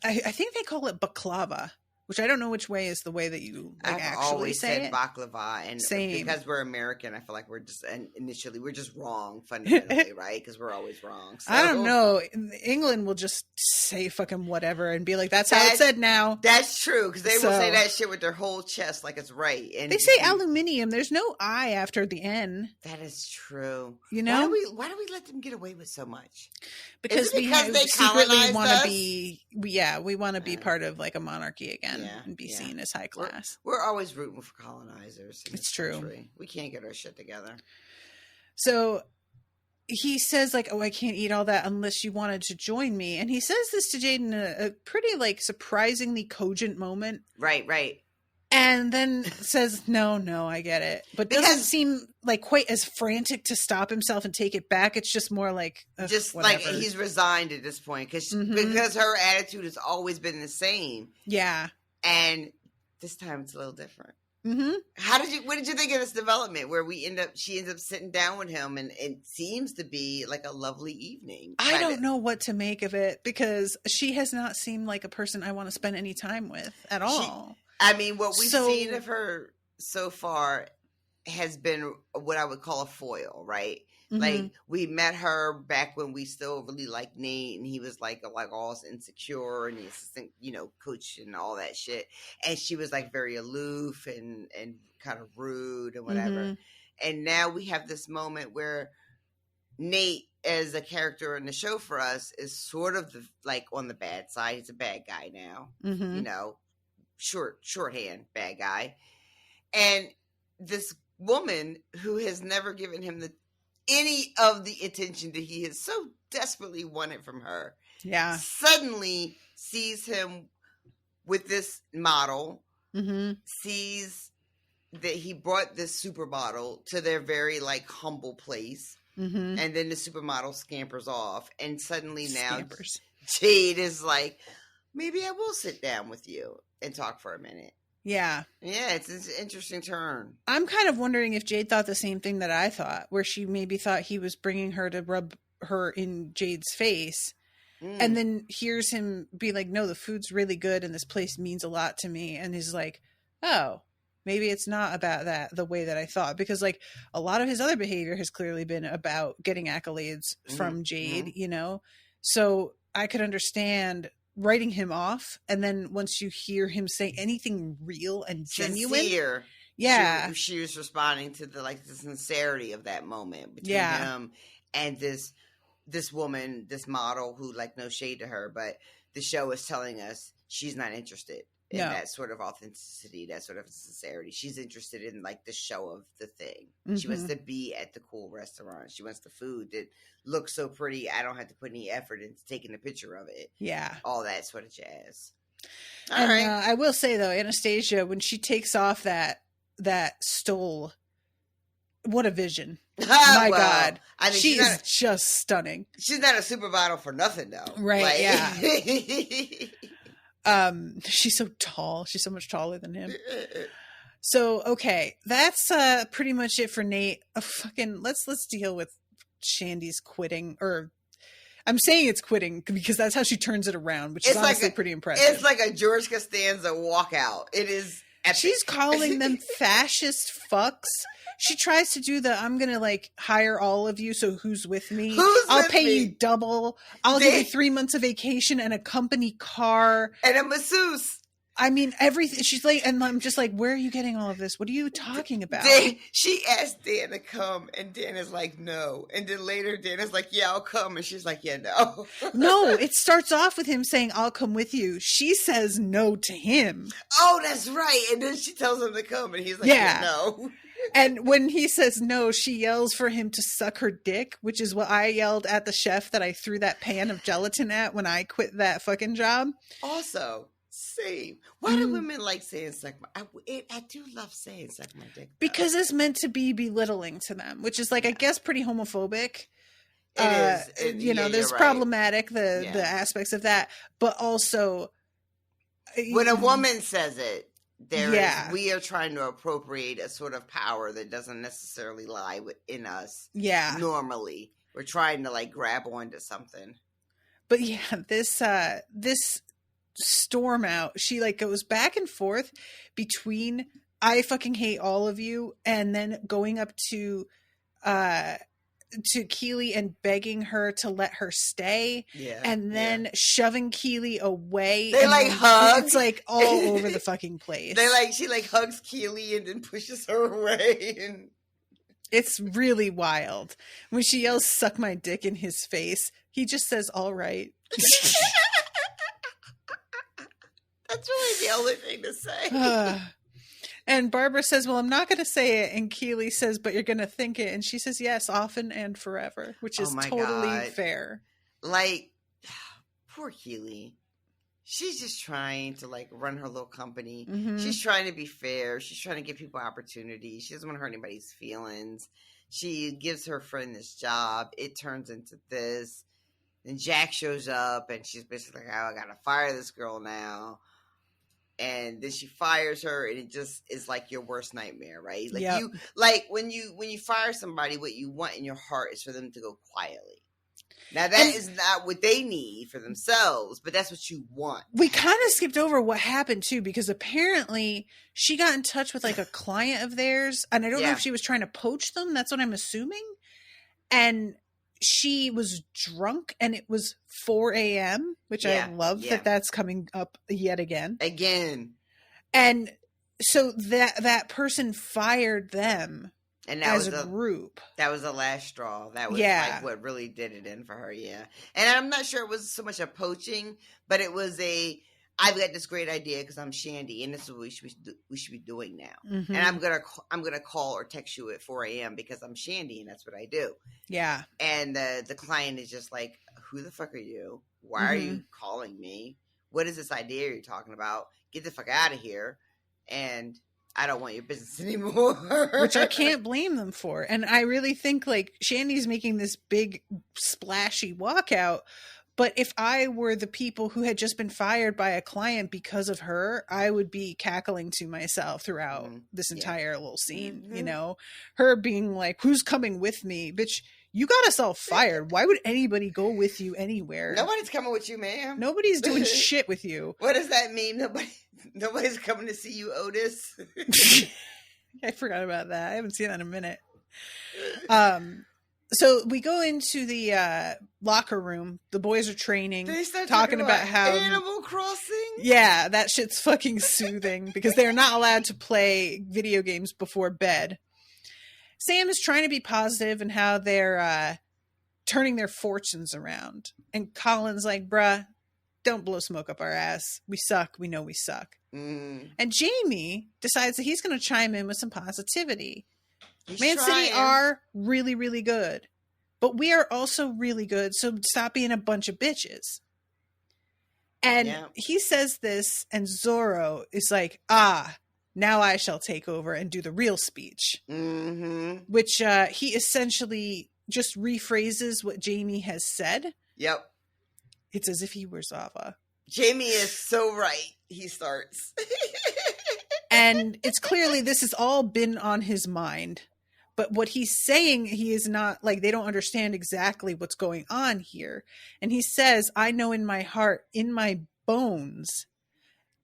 think they call it baklava, which I don't know which way is the way that you like, I've actually always say said it. baklava, and Same. because we're American, I feel like we're just wrong fundamentally, right? Because we're always wrong. So. I don't know. England will just say fucking whatever and be like, "That's how it's said now." That's true, because they will say that shit with their whole chest like it's right. And they say aluminium. There's no I after the N. That is true. You know, why do we let them get away with so much? Because they secretly want to us? be. Yeah, we want to be part of like a monarchy again and be seen as high class. We're always rooting for colonizers. It's true. Country. We can't get our shit together. So he says like, "Oh, I can't eat all that unless you wanted to join me." And he says this to Jade in a pretty like surprisingly cogent moment. Right. And then says, no, I get it. But doesn't seem like quite as frantic to stop himself and take it back. It's just more like, just whatever. like he's resigned at this point because her attitude has always been the same. Yeah. And this time it's a little different. Mm-hmm. What did you think of this development where she ends up sitting down with him and it seems to be like a lovely evening? I don't know what to make of it because she has not seemed like a person I want to spend any time with at all. What we've seen of her so far has been what I would call a foil, right? Mm-hmm. Like we met her back when we still really liked Nate, and he was like all insecure and the assistant, coach and all that shit. And she was like very aloof and kind of rude and whatever. Mm-hmm. And now we have this moment where Nate, as a character in the show for us, is sort of on the bad side. He's a bad guy now, shorthand bad guy. And this woman who has never given him any of the attention that he has so desperately wanted from her, suddenly sees him with this model, sees that he brought this supermodel to their very humble place, and then the supermodel scampers off, and suddenly now Jade is like, maybe I will sit down with you and talk for a minute. Yeah, it's an interesting turn. I'm kind of wondering if Jade thought the same thing that I thought, where she maybe thought he was bringing her to rub her in Jade's face, and then hears him be like, no, the food's really good and this place means a lot to me, and is like, oh, maybe it's not about that the way that I thought, because a lot of his other behavior has clearly been about getting accolades from Jade, so I could understand writing him off, and then once you hear him say anything real and genuine, sincere, she was responding to the sincerity of that moment between him and this woman, this model who, no shade to her, but the show is telling us she's not interested in that sort of authenticity, that sort of sincerity. She's interested in the show of the thing. She wants to be at the cool restaurant. She wants the food that looks so pretty. I don't have to put any effort into taking a picture of it. Yeah. All that sort of jazz. All right. I will say though, Anastasia, when she takes off that stole, what a vision. My God. I mean, she is just stunning. She's not a supermodel for nothing though. Right. She's so tall. She's so much taller than him. So, okay. That's pretty much it for Nate. Let's deal with Shandy's quitting, or I'm saying it's quitting because that's how she turns it around, which is honestly pretty impressive. It's like a George Costanza walkout. It is epic. She's calling them fascist fucks. She tries to do I'm going to hire all of you. So who's with me? I'll pay you double. I'll give you 3 months of vacation and a company car. And a masseuse. I mean, everything. She's and I'm just where are you getting all of this? What are you talking about? She asked Dan to come, and Dan is like, no. And then later, Dan is like, yeah, I'll come. And she's like, yeah, no. No, it starts off with him saying, I'll come with you. She says no to him. Oh, that's right. And then she tells him to come, and he's like, yeah no. And when he says no, she yells for him to suck her dick, which is what I yelled at the chef that I threw that pan of gelatin at when I quit that fucking job. Also, same. Why do women like saying suck my... I do love saying suck my dick. Because it's meant to be belittling to them, which is I guess pretty homophobic. There's right. problematic the aspects of that, but also when a woman says it, Yeah. we are trying to appropriate a sort of power that doesn't necessarily lie within us. Yeah. Normally, we're trying to like grab onto something. But yeah, this storm out, she like goes back and forth between I fucking hate all of you and then going up to Keely and begging her to let her stay, and then shoving Keely away. They like hug. It's like all over the fucking place. She like hugs Keely and then pushes her away, and it's really wild. When she yells "suck my dick" in his face, he just says "all right." That's really the only thing to say. And Barbara says, well, I'm not going to say it. And Keely says, but you're going to think it. And she says, yes, often and forever, which is totally fair. Like, poor Keely. She's just trying to, like, run her little company. Mm-hmm. She's trying to be fair. She's trying to give people opportunities. She doesn't want to hurt anybody's feelings. She gives her friend this job. It turns into this. Then Jack shows up, and she's basically like, oh, I got to fire this girl now. And then she fires her, and it just is like your worst nightmare, right? Like when you fire somebody, what you want in your heart is for them to go quietly. Now that is not what they need for themselves, but that's what you want. We kind of skipped over what happened too, because apparently she got in touch with like a client of theirs, and I don't know if she was trying to poach them. That's what I'm assuming. And she was drunk, and it was 4 a.m., which I love that that's coming up yet again. And so that person fired them and that as a group. That was the last straw. That was like what really did it in for her, And I'm not sure it was so much a poaching, but it was I've got this great idea because I'm Shandy, and this is what we should be doing now. Mm-hmm. And I'm gonna call or text you at 4 a.m. because I'm Shandy, and that's what I do. Yeah. And the client is just like, "Who the fuck are you? Why are you calling me? What is this idea you're talking about? Get the fuck out of here!" And I don't want your business anymore. Which I can't blame them for. And I really think like Shandy's making this big splashy walkout. But if I were the people who had just been fired by a client because of her, I would be cackling to myself throughout this entire little scene, you know, her being like, who's coming with me? Bitch, you got us all fired. Why would anybody go with you anywhere? Nobody's coming with you, ma'am. Nobody's doing shit with you. What does that mean? Nobody's coming to see you, Otis. I forgot about that. I haven't seen that in a minute. So we go into the locker room. The boys are training, talking about how Animal Crossing. Yeah, that shit's fucking soothing because they're not allowed to play video games before bed. Sam is trying to be positive and how they're turning their fortunes around. And Colin's like, bruh, don't blow smoke up our ass. We suck. We know we suck. And Jamie decides that he's going to chime in with some positivity. Man City are really, really good. But we are also really good, so stop being a bunch of bitches. And he says this, and Zorro is like, now I shall take over and do the real speech. Mm-hmm. Which he essentially just rephrases what Jamie has said. Yep. It's as if he were Zava. Jamie is so right. He starts. And it's clearly this has all been on his mind. But what he's saying, he is not, like, they don't understand exactly what's going on here. And he says, I know in my heart, in my bones,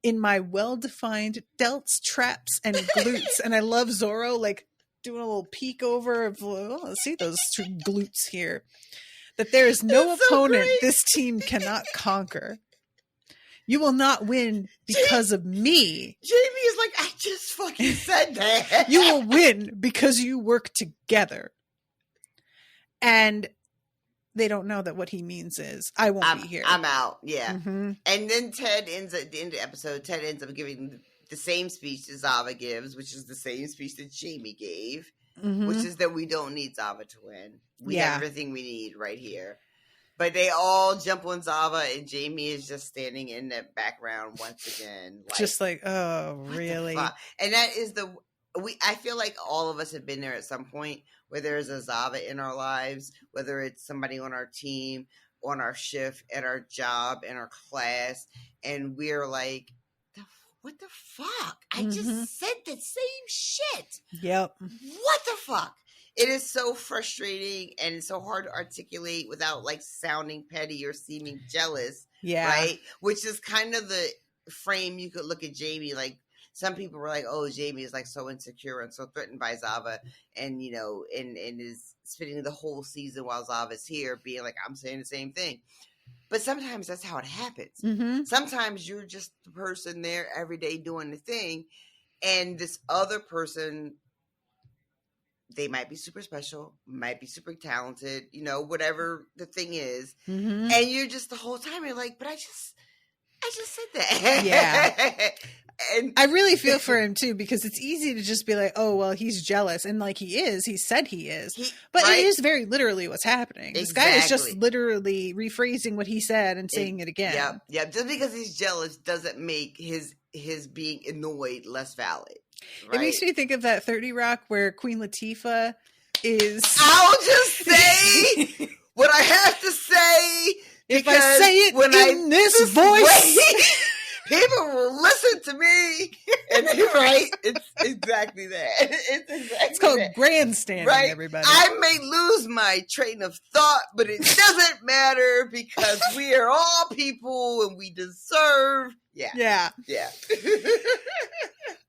in my well-defined delts, traps, and glutes. And I love Zorro, like, doing a little peek over of, let's see those two glutes here. That there is no opponent this team cannot conquer. You will not win because of me. Jamie is like, I just fucking said that. You will win because you work together. And they don't know that what he means is, I won't be here. I'm out. Yeah. Mm-hmm. And then Ted ends at the end of the episode, Ted ends up giving the same speech that Zava gives, which is the same speech that Jamie gave, which is that we don't need Zava to win. We have everything we need right here. But they all jump on Zava, and Jamie is just standing in the background once again. Like, just like, oh, really? And that is I feel like all of us have been there at some point where there's a Zava in our lives, whether it's somebody on our team, on our shift, at our job, in our class, and we're like, what the fuck? I just said the same shit. Yep. What the fuck? It is so frustrating and it's so hard to articulate without like sounding petty or seeming jealous. Yeah. Right? Which is kind of the frame you could look at Jamie. Like some people were like, oh, Jamie is like so insecure and so threatened by Zava and, you know, and is spending the whole season while Zava's here being like, I'm saying the same thing. But sometimes that's how it happens. Sometimes you're just the person there every day doing the thing. And this other person, they might be super special, might be super talented, you know, whatever the thing is. And you're just the whole time, you're like, but I just said that. Yeah. And I really feel for him too, because it's easy to just be like, oh, well, he's jealous. And like he said he is. But right? It is very literally what's happening. This guy is just literally rephrasing what he said and saying it again. Yeah. Just because he's jealous doesn't make his being annoyed less valid. Right? It makes me think of that 30 Rock where Queen Latifah is. I'll just say what I have to say. If I say it in this voice, people will listen to me. And you're right. It's exactly that. It's called grandstanding, right? everybody. I may lose my train of thought, but it doesn't matter because we are all people and we deserve. Yeah.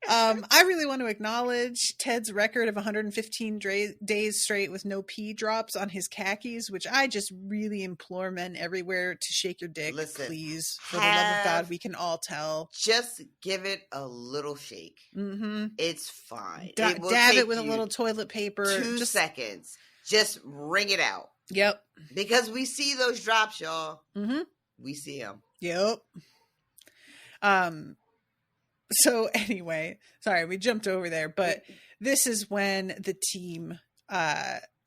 I really want to acknowledge Ted's record of 115 days straight with no pee drops on his khakis, which I just really implore men everywhere to shake your dick, please. For the love of God, we can all tell. Just give it a little shake. It's fine. Dab it with a little toilet paper. 2 seconds. Just wring it out. Yep. Because we see those drops, y'all. We see them. Yep. So anyway, sorry, we jumped over there, but this is when the team,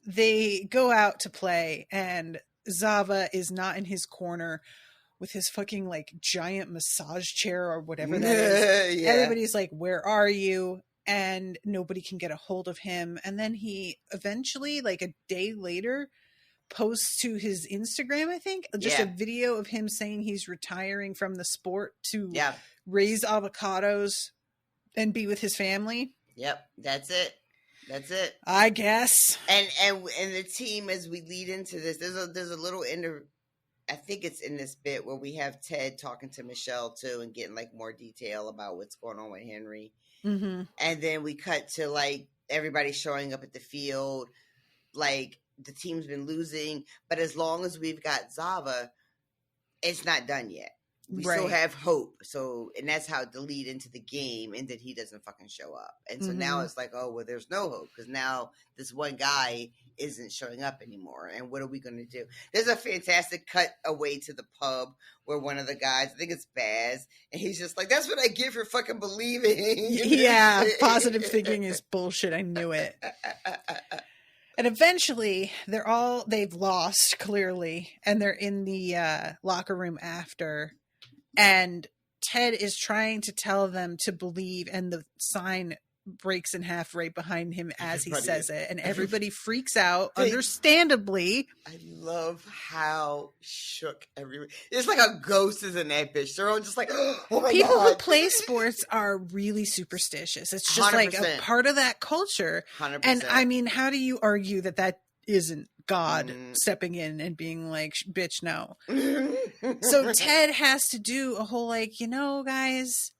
they go out to play and Zava is not in his corner with his fucking like giant massage chair or whatever that is. Everybody's like, where are you? And nobody can get a hold of him. And then he eventually, like a day later, posts to his Instagram, I think, just a video of him saying he's retiring from the sport to raise avocados and be with his family. Yep, that's it. I guess. And the team, as we lead into this, there's a little I think it's in this bit where we have Ted talking to Michelle too and getting like more detail about what's going on with Henry. And then we cut to like everybody showing up at the field, like the team's been losing, but as long as we've got Zava, it's not done yet. We still have hope. So, and that's how to lead into the game, and that he doesn't fucking show up. And so now it's like, oh, well, there's no hope because now this one guy isn't showing up anymore. And what are we going to do? There's a fantastic cut away to the pub where one of the guys, I think it's Baz, and he's just like, that's what I get for fucking believing. Yeah, positive thinking is bullshit. I knew it. And eventually they've lost clearly, and they're in the locker room after, and Ted is trying to tell them to believe, and the sign breaks in half right behind him as he says it, and everybody freaks out, understandably. I love how shook everyone. It's like a ghost is in that bitch. They're all just like, oh my God. People who play sports are really superstitious. It's just 100%. Like a part of that culture. 100%. And I mean, how do you argue that isn't God stepping in and being like, bitch, no. So Ted has to do a whole like, you know, guys,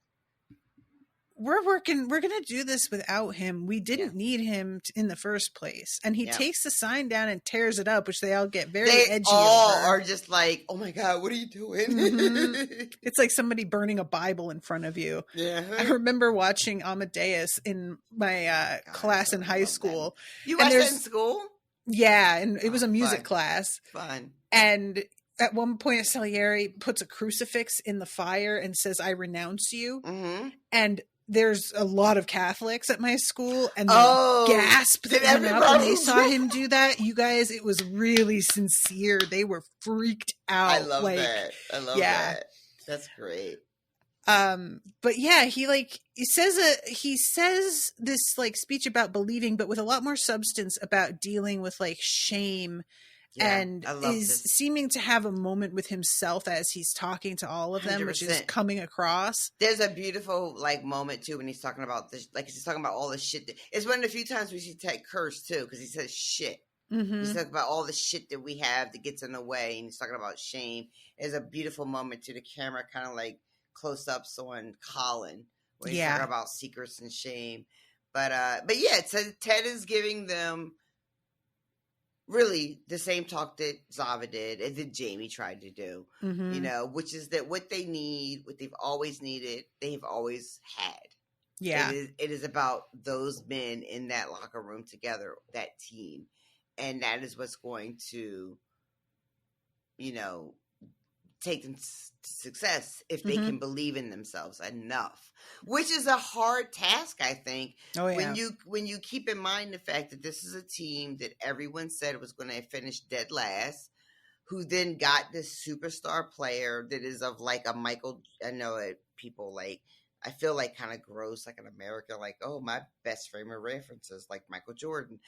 we're going to do this without him. We didn't need him in the first place. And he takes the sign down and tears it up, which they all get very edgy all over. Are just like, oh my God, what are you doing? It's like somebody burning a Bible in front of you. Yeah. I remember watching Amadeus in my class in high school. You watched that in school? Yeah, and it was a music class. Fun. And at one point, Salieri puts a crucifix in the fire and says, I renounce you. And there's a lot of Catholics at my school, and they gasped when they saw him do that. You guys, it was really sincere. They were freaked out. I love that. I love that. That's great. But yeah, he says this like speech about believing, but with a lot more substance about dealing with like shame, Yeah, and I love is this. seeming to have a moment with himself as he's talking to all of them, which is 100%. coming across. There's a beautiful like moment too when he's talking about this, like he's talking about all the shit. It's one of the few times we see Ted curse too, because he says shit. Mm-hmm. He's talking about all the shit that we have that gets in the way, and he's talking about shame. There's a beautiful moment to the camera, kind of like close ups on Colin, where he's talking about secrets and shame. But yeah, Ted is giving them really the same talk that Zava did and that Jamie tried to do, Mm-hmm. you know, which is that what they need, what they've always needed, they've always had. Yeah. It is about those men in that locker room together, that team. And that is what's going to, you know, take them to success if they can believe in themselves enough, which is a hard task, I think. Oh, yeah. When you keep in mind the fact that this is a team that everyone said was going to finish dead last, who then got this superstar player that is of like a Michael. I know it, people like, I feel like kind of gross, like in America, like, oh, my best frame of reference is like Michael Jordan.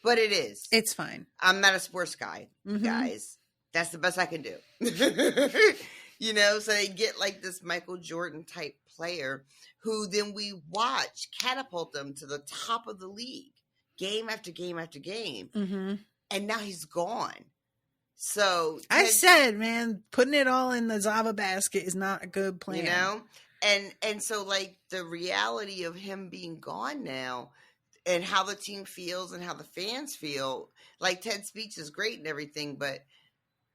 But it is. It's fine. I'm not a sports guy, guys. That's the best I can do. You know, so they get like this Michael Jordan type player who then we watch catapult them to the top of the league, game after game after game. Mm-hmm. And now he's gone. So I said, man, putting it all in the Zava basket is not a good plan. You know? And so like the reality of him being gone now, and how the team feels and how the fans feel, like Ted's speech is great and everything, but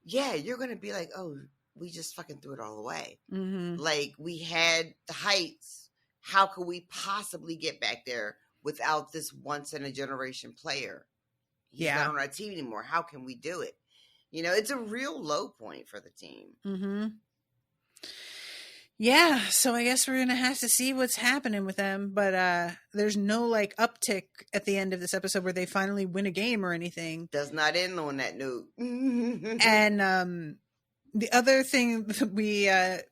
yeah, you're going to be like, oh, we just fucking threw it all away. Mm-hmm. Like, we had the heights. How could we possibly get back there without this once-in-a-generation player? He's not on our team anymore. How can we do it? You know, it's a real low point for the team. Mm-hmm. Yeah, so I guess we're going to have to see what's happening with them, but there's no like uptick at the end of this episode where they finally win a game or anything. Does not end on that note. And the other thing that we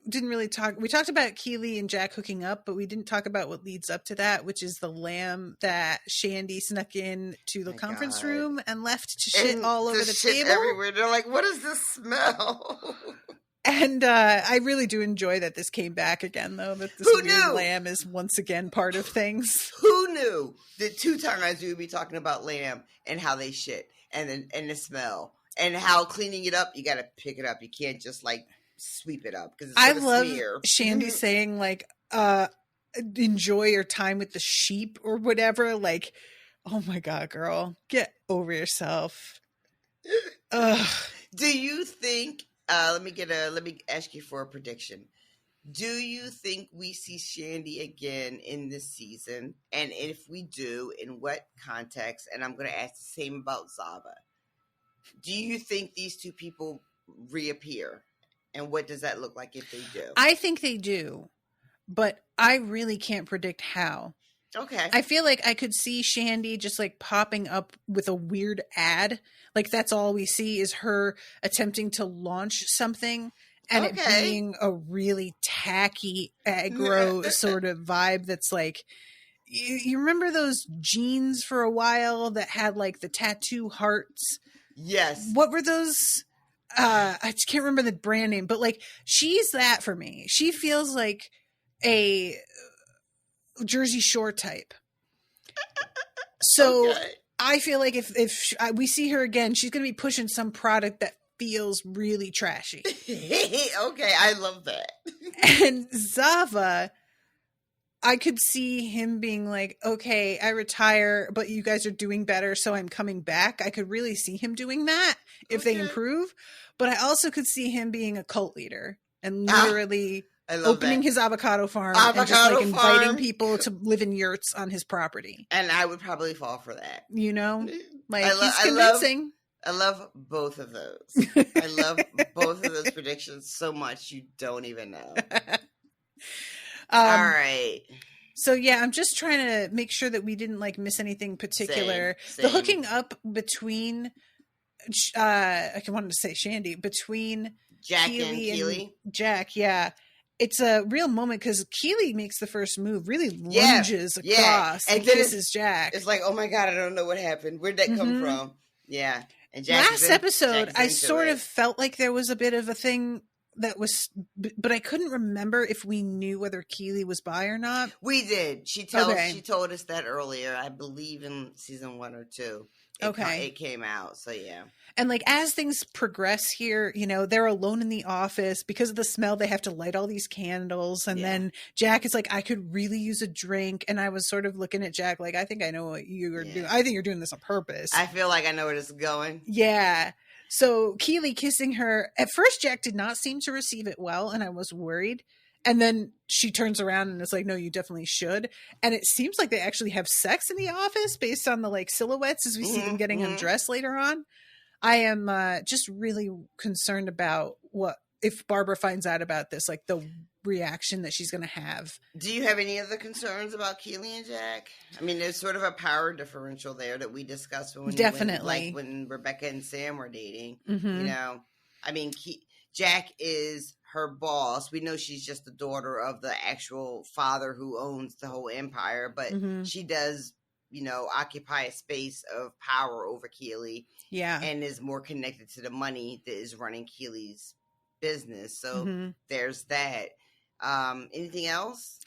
didn't really we talked about Keely and Jack hooking up, but we didn't talk about what leads up to that, which is the lamb that Shandy snuck in to the conference room and left to shit all over the table. Everywhere. They're like, what is this smell? And I really do enjoy that this came back again, though, that this weird lamb is once again part of things. Who knew that 2 times we would be talking about lamb and how they shit and the smell and how cleaning it up, you got to pick it up. You can't just like sweep it up because it's gonna love smear. Shandy saying like, enjoy your time with the sheep or whatever. Like, oh my God, girl, get over yourself. Ugh. Do you think, let me ask you for a prediction. Do you think we see Shandy again in this season? And if we do, in what context? And I'm going to ask the same about Zava. Do you think these 2 people reappear? And what does that look like if they do? I think they do, but I really can't predict how. Okay. I feel like I could see Shandy just like popping up with a weird ad. Like that's all we see is her attempting to launch something and it being a really tacky aggro sort of vibe that's like, you remember those jeans for a while that had like the tattoo hearts? Yes. What were those? I just can't remember the brand name, but like she's that for me. She feels like a Jersey Shore type. So I feel like if we see her again, she's going to be pushing some product that feels really trashy. Okay, I love that. And Zava, I could see him being like, okay, I retire, but you guys are doing better, so I'm coming back. I could really see him doing that if they improve. But I also could see him being a cult leader and literally opening his avocado farm and just like inviting people to live in yurts on his property. And I would probably fall for that. You know? Like he's convincing. I love both of those. I love both of those predictions so much you don't even know. All right. So yeah, I'm just trying to make sure that we didn't like miss anything particular. Same. The hooking up between I wanted to say Shandy, between Jack Keely and Keely. Jack, yeah. it's a real moment because Keely makes the first move, really Yeah, lunges yeah. across And and then kisses Jack. It's like, oh my God, I don't know what happened. Where'd that come from? Yeah. And Jack Last episode, Jack is I into sort it. of felt like there was a bit of a thing that was, but I couldn't remember if we knew whether Keely was bi or not. We did. She Okay. told us that earlier, I believe in season 1 or 2. It came out. So yeah. And like as things progress here, you know, they're alone in the office because of the smell. They have to light all these candles, and then Jack is like, "I could really use a drink." And I was sort of looking at Jack like, "I think I know what you are doing. I think you're doing this on purpose." I feel like I know where this is going. Yeah. So Keely kissing her. At first, Jack did not seem to receive it well, and I was worried. And then she turns around and is like, "No, you definitely should." And it seems like they actually have sex in the office based on the like silhouettes as we see them getting undressed later on. I am just really concerned about what if Barbara finds out about this, like the reaction that she's going to have. Do you have any other concerns about Keely and Jack? I mean, there's sort of a power differential there that we discussed when Rebecca and Sam were dating. Mm-hmm. You know, I mean, Jack is her boss. We know she's just the daughter of the actual father who owns the whole empire, but she does, you know, occupy a space of power over Keely. Yeah. And is more connected to the money that is running Keely's business. So there's that. Anything else?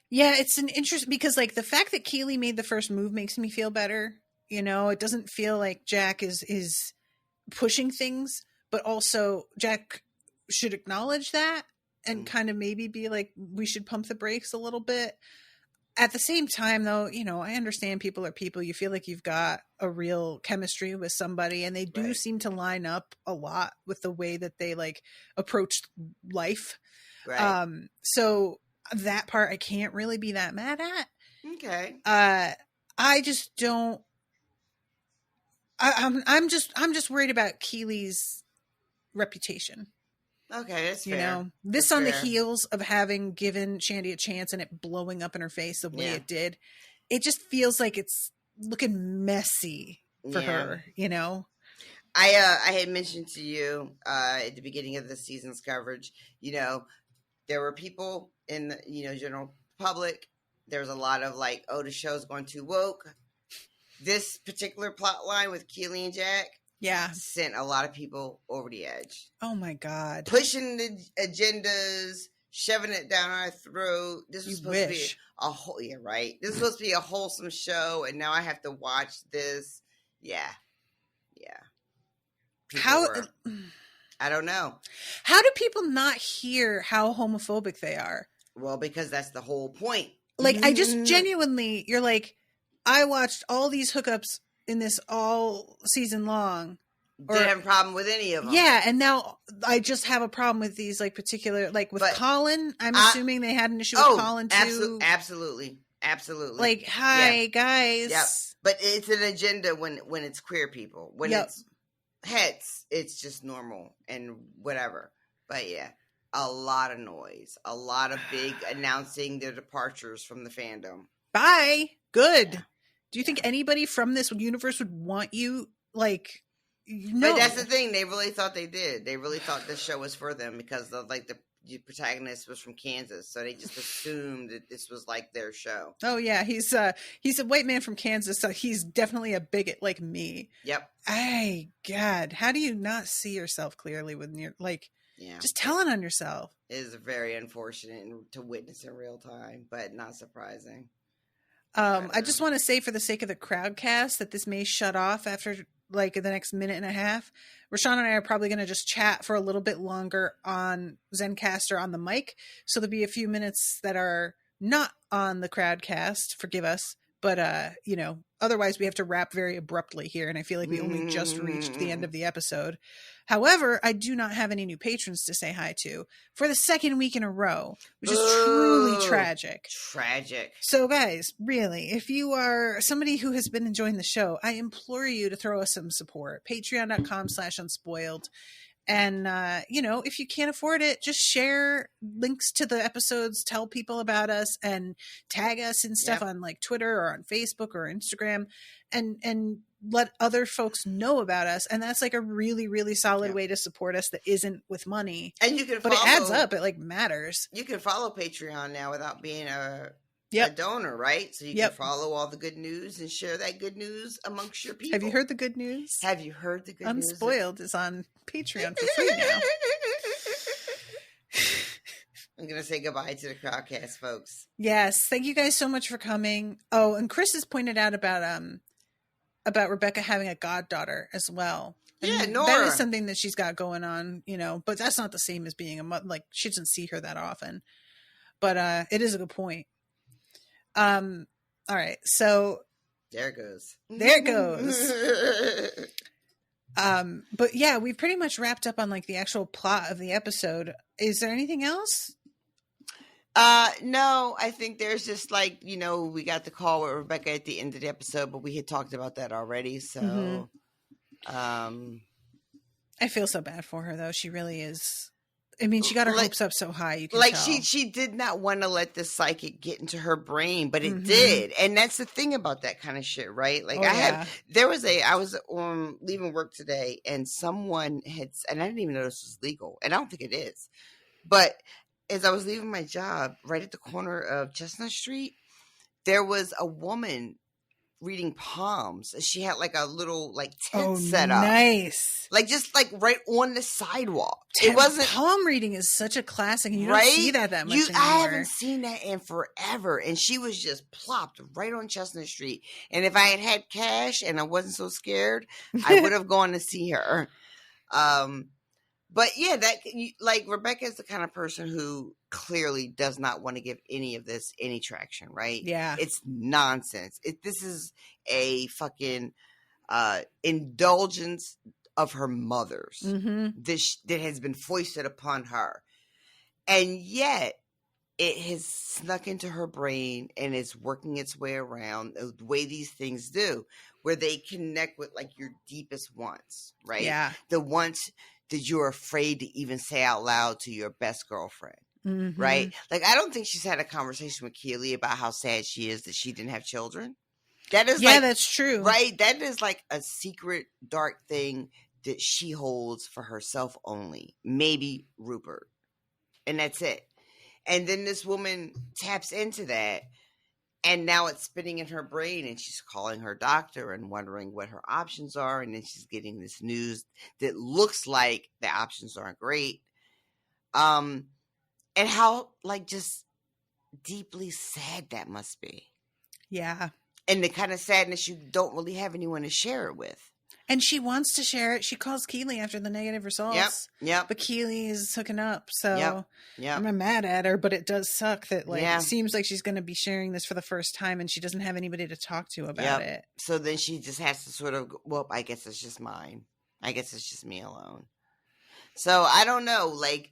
Yeah, it's an interest because like the fact that Keely made the first move makes me feel better. You know, it doesn't feel like Jack is pushing things, but also Jack should acknowledge that and kind of maybe be like, we should pump the brakes a little bit. At the same time, though, you know, I understand people are people. You feel like you've got a real chemistry with somebody, and they do seem to line up a lot with the way that they like approach life. Right. So that part I can't really be that mad at. Okay. I just don't. I'm just worried about Keely's reputation. Okay, that's fair. You know, this that's on fair. the heels of having given Shandy a chance and it blowing up in her face the way it did. It just feels like it's looking messy for her, you know? I had mentioned to you at the beginning of the season's coverage, you know, there were people in the, you know, general public. There was a lot of like, oh, the show's going too woke. This particular plot line with Keely and Jack sent a lot of people over the edge. Oh my God. Pushing the agendas, shoving it down our throat. This was supposed to be a whole, This was supposed to be a wholesome show, and now I have to watch this. Yeah. I don't know. How do people not hear how homophobic they are? Well, because that's the whole point. Like, I just genuinely, you're like, I watched all these hookups in this all season long. Didn't have a problem with any of them. Yeah, and now I just have a problem with these, like, particular, like, with Colin. I'm assuming they had an issue with Colin, too. Absolutely. Like, hi, guys. Yep. But it's an agenda when it's queer people. When it's hets, it's just normal and whatever. But, a lot of noise. A lot of big announcing their departures from the fandom. Bye. Good. Yeah. Do you think anybody from this universe would want you, like... No. But that's the thing. They really thought they did. They really thought this show was for them because of, like, the protagonist was from Kansas, so they just assumed that this was like their show. Oh yeah, he's a white man from Kansas, so he's definitely a bigot like me. Yep. Ay, God, how do you not see yourself clearly when you're like, just telling on yourself? It is very unfortunate to witness in real time, but not surprising. I just want to say, for the sake of the crowdcast, that this may shut off after like the next minute and a half. Rashawn and I are probably going to just chat for a little bit longer on Zencastr on the mic. So there'll be a few minutes that are not on the crowdcast. Forgive us. But, you know, otherwise we have to wrap very abruptly here. And I feel like we only just reached the end of the episode. However, I do not have any new patrons to say hi to for the second week in a row, which is truly tragic. Tragic. So guys, really, if you are somebody who has been enjoying the show, I implore you to throw us some support. Patreon.com/unspoiled. And, you know, if you can't afford it, just share links to the episodes, tell people about us, and tag us and stuff on like Twitter or on Facebook or Instagram. And let other folks know about us. And that's like a really, really solid Yeah. way to support us that isn't with money. And you can But follow, it adds up. It like matters. You can follow Patreon now without being a Yep. donor, right? So you Yep. can follow all the good news and share that good news amongst your people. Have you heard the good news? Have you heard the good news? Unspoiled is on Patreon for free now. I'm going to say goodbye to the Crowdcast folks. Yes. Thank you guys so much for coming. Oh, and Chris has pointed out about Rebecca having a goddaughter as well. Yeah, And Nora. that is something that she's got going on, you know, but that's not the same as being a mother. Like, she doesn't see her that often. But it is a good point. All right. So there it goes. There it goes. But yeah, we've pretty much wrapped up on like the actual plot of the episode. Is there anything else? No, I think there's just like, you know, we got the call with Rebecca at the end of the episode, but we had talked about that already. So, I feel so bad for her though. She really is. I mean, she got her like, hopes up so high. You can like tell. she did not want to let the psychic get into her brain, but it did. And that's the thing about that kind of shit, right? Like I was leaving work today and someone and I didn't even know this was legal, and I don't think it is, but as I was leaving my job, right at the corner of Chestnut Street, there was a woman reading palms. She had like a little like tent set up. Nice. Like just like right on the sidewalk. It wasn't palm reading is such a classic, and you don't see that much anymore. I haven't seen that in forever. And she was just plopped right on Chestnut Street. And if I had had cash and I wasn't so scared, I would have gone to see her. But yeah, like Rebecca is the kind of person who clearly does not want to give any of this any traction, right? Yeah. It's nonsense. This is a fucking indulgence of her mother's that has been foisted upon her. And yet it has snuck into her brain and is working its way around the way these things do, where they connect with like your deepest wants, right? Yeah. The wants that you're afraid to even say out loud to your best girlfriend, right? Like, I don't think she's had a conversation with Keely about how sad she is that she didn't have children. That is that's true. Right? That is like a secret, dark thing that she holds for herself only. Maybe Rupert. And that's it. And then this woman taps into that, and now it's spinning in her brain, and she's calling her doctor and wondering what her options are. And then she's getting this news that looks like the options aren't great. And how, like, just deeply sad that must be. Yeah. And the kind of sadness you don't really have anyone to share it with. And she wants to share it. She calls Keely after the negative results. Yep. But Keely is hooking up. So Yep. I'm not mad at her, but it does suck that it seems like she's going to be sharing this for the first time and she doesn't have anybody to talk to about it. So then she just has to sort of, well, I guess it's just mine. I guess it's just me alone. So I don't know, like,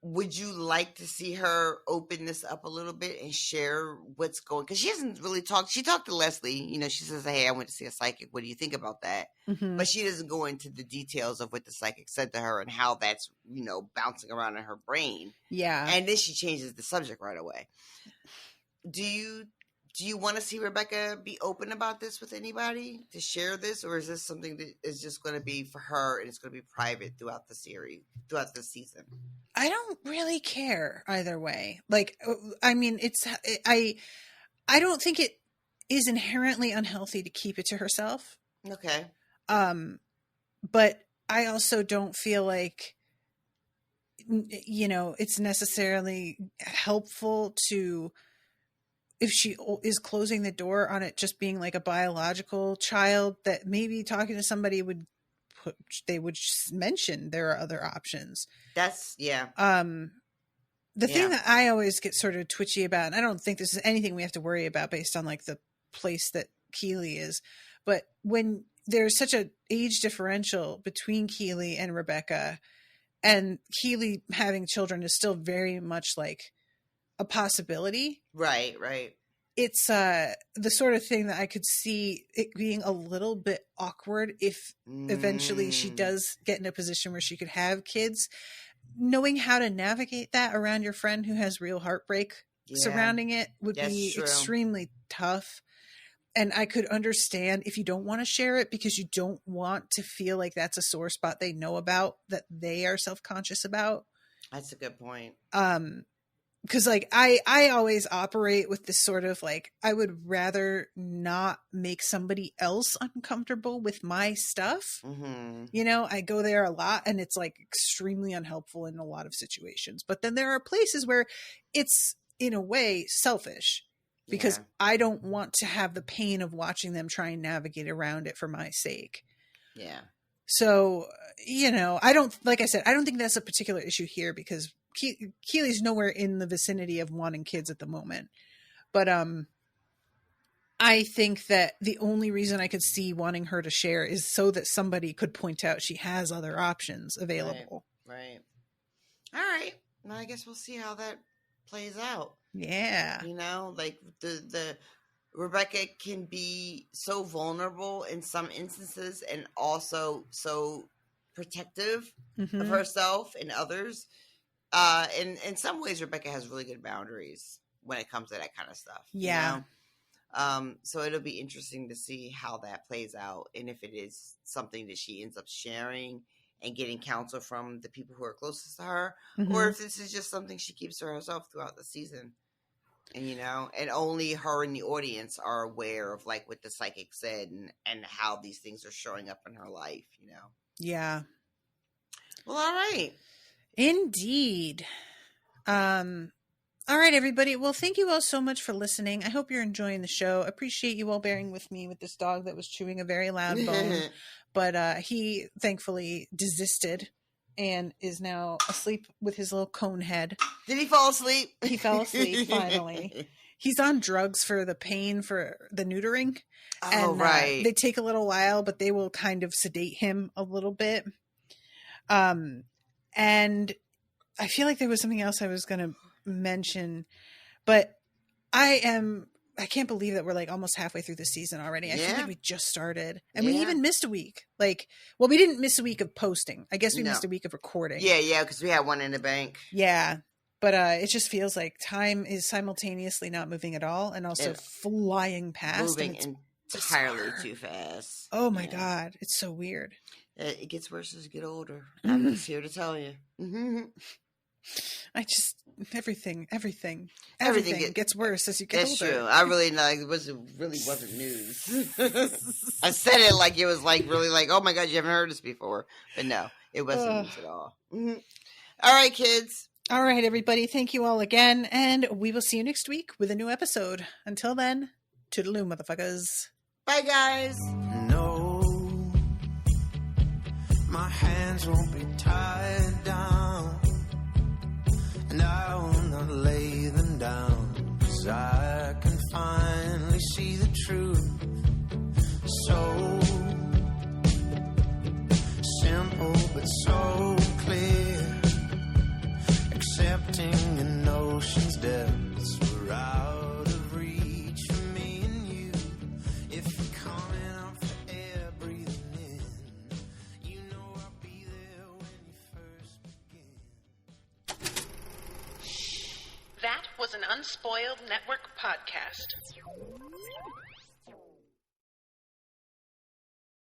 would you like to see her open this up a little bit and share what's going? Because she hasn't really talked. She talked to Leslie. You know, she says, "Hey, I went to see a psychic. What do you think about that?" But she doesn't go into the details of what the psychic said to her and how that's, you know, bouncing around in her brain. Yeah. And then she changes the subject right away. Do you want to see Rebecca be open about this with anybody to share this, or is this something that is just going to be for her and it's going to be private throughout the series, throughout the season? I don't really care either way. Like, I mean, I don't think it is inherently unhealthy to keep it to herself. Okay. But I also don't feel like, you know, it's necessarily helpful to, if she is closing the door on it just being like a biological child, that maybe talking to somebody they would mention there are other options. That's the thing that I always get sort of twitchy about, and I don't think this is anything we have to worry about based on like the place that Keely is, but when there's such an age differential between Keely and Rebecca, and Keely having children is still very much like a possibility. Right. It's the sort of thing that I could see it being a little bit awkward if eventually she does get in a position where she could have kids. Knowing how to navigate that around your friend who has real heartbreak surrounding it would be extremely tough. And I could understand if you don't want to share it because you don't want to feel like that's a sore spot they know about that they are self-conscious about. That's a good point. Because like I always operate with this sort of like, I would rather not make somebody else uncomfortable with my stuff. Mm-hmm. You know, I go there a lot and it's like extremely unhelpful in a lot of situations. But then there are places where it's in a way selfish because I don't want to have the pain of watching them try and navigate around it for my sake. Yeah. So, you know, I don't, like I said, I don't think that's a particular issue here because Keely's nowhere in the vicinity of wanting kids at the moment. But I think that the only reason I could see wanting her to share is so that somebody could point out she has other options available. Right. All right. Well, I guess we'll see how that plays out. Yeah. You know, like the Rebecca can be so vulnerable in some instances and also so protective of herself and others. In some ways, Rebecca has really good boundaries when it comes to that kind of stuff. Yeah. You know? So it'll be interesting to see how that plays out and if it is something that she ends up sharing and getting counsel from the people who are closest to her, or if this is just something she keeps to herself throughout the season. And, you know, and only her and the audience are aware of like what the psychic said and how these things are showing up in her life, you know? Yeah. Well, all right. Indeed. All right, everybody. Well, thank you all so much for listening. I hope you're enjoying the show. Appreciate you all bearing with me with this dog that was chewing a very loud bone. But he thankfully desisted and is now asleep with his little cone head. Did he fall asleep? He fell asleep, finally. He's on drugs for the pain for the neutering. Oh, and, right. They take a little while, but they will kind of sedate him a little bit. And I feel like there was something else I was going to mention, but I can't believe that we're like almost halfway through the season already. I feel like we just started and we even missed a week. Like, well, we didn't miss a week of posting. I guess we missed a week of recording. Yeah. Cause we had one in the bank. Yeah. But it just feels like time is simultaneously not moving at all and also flying past. Moving entirely too fast. Oh my God. It's so weird. It gets worse as you get older. I'm just here to tell you. Everything gets worse as you get older. That's true. I really know it wasn't news. I said it like it was like really like, oh my God, you haven't heard this before. But no, it wasn't news at all. All right, kids. All right, everybody. Thank you all again. And we will see you next week with a new episode. Until then, toodaloo, motherfuckers. Bye, guys. No, my hands won't be tied down. And I will not lay them down, 'cause I can finally see the truth. So simple but so clear. Accepting an ocean's depths were out of reach for me and you. If you're coming up for air, breathing in, you know I'll be there when you first begin. That was an Unspoiled Network podcast.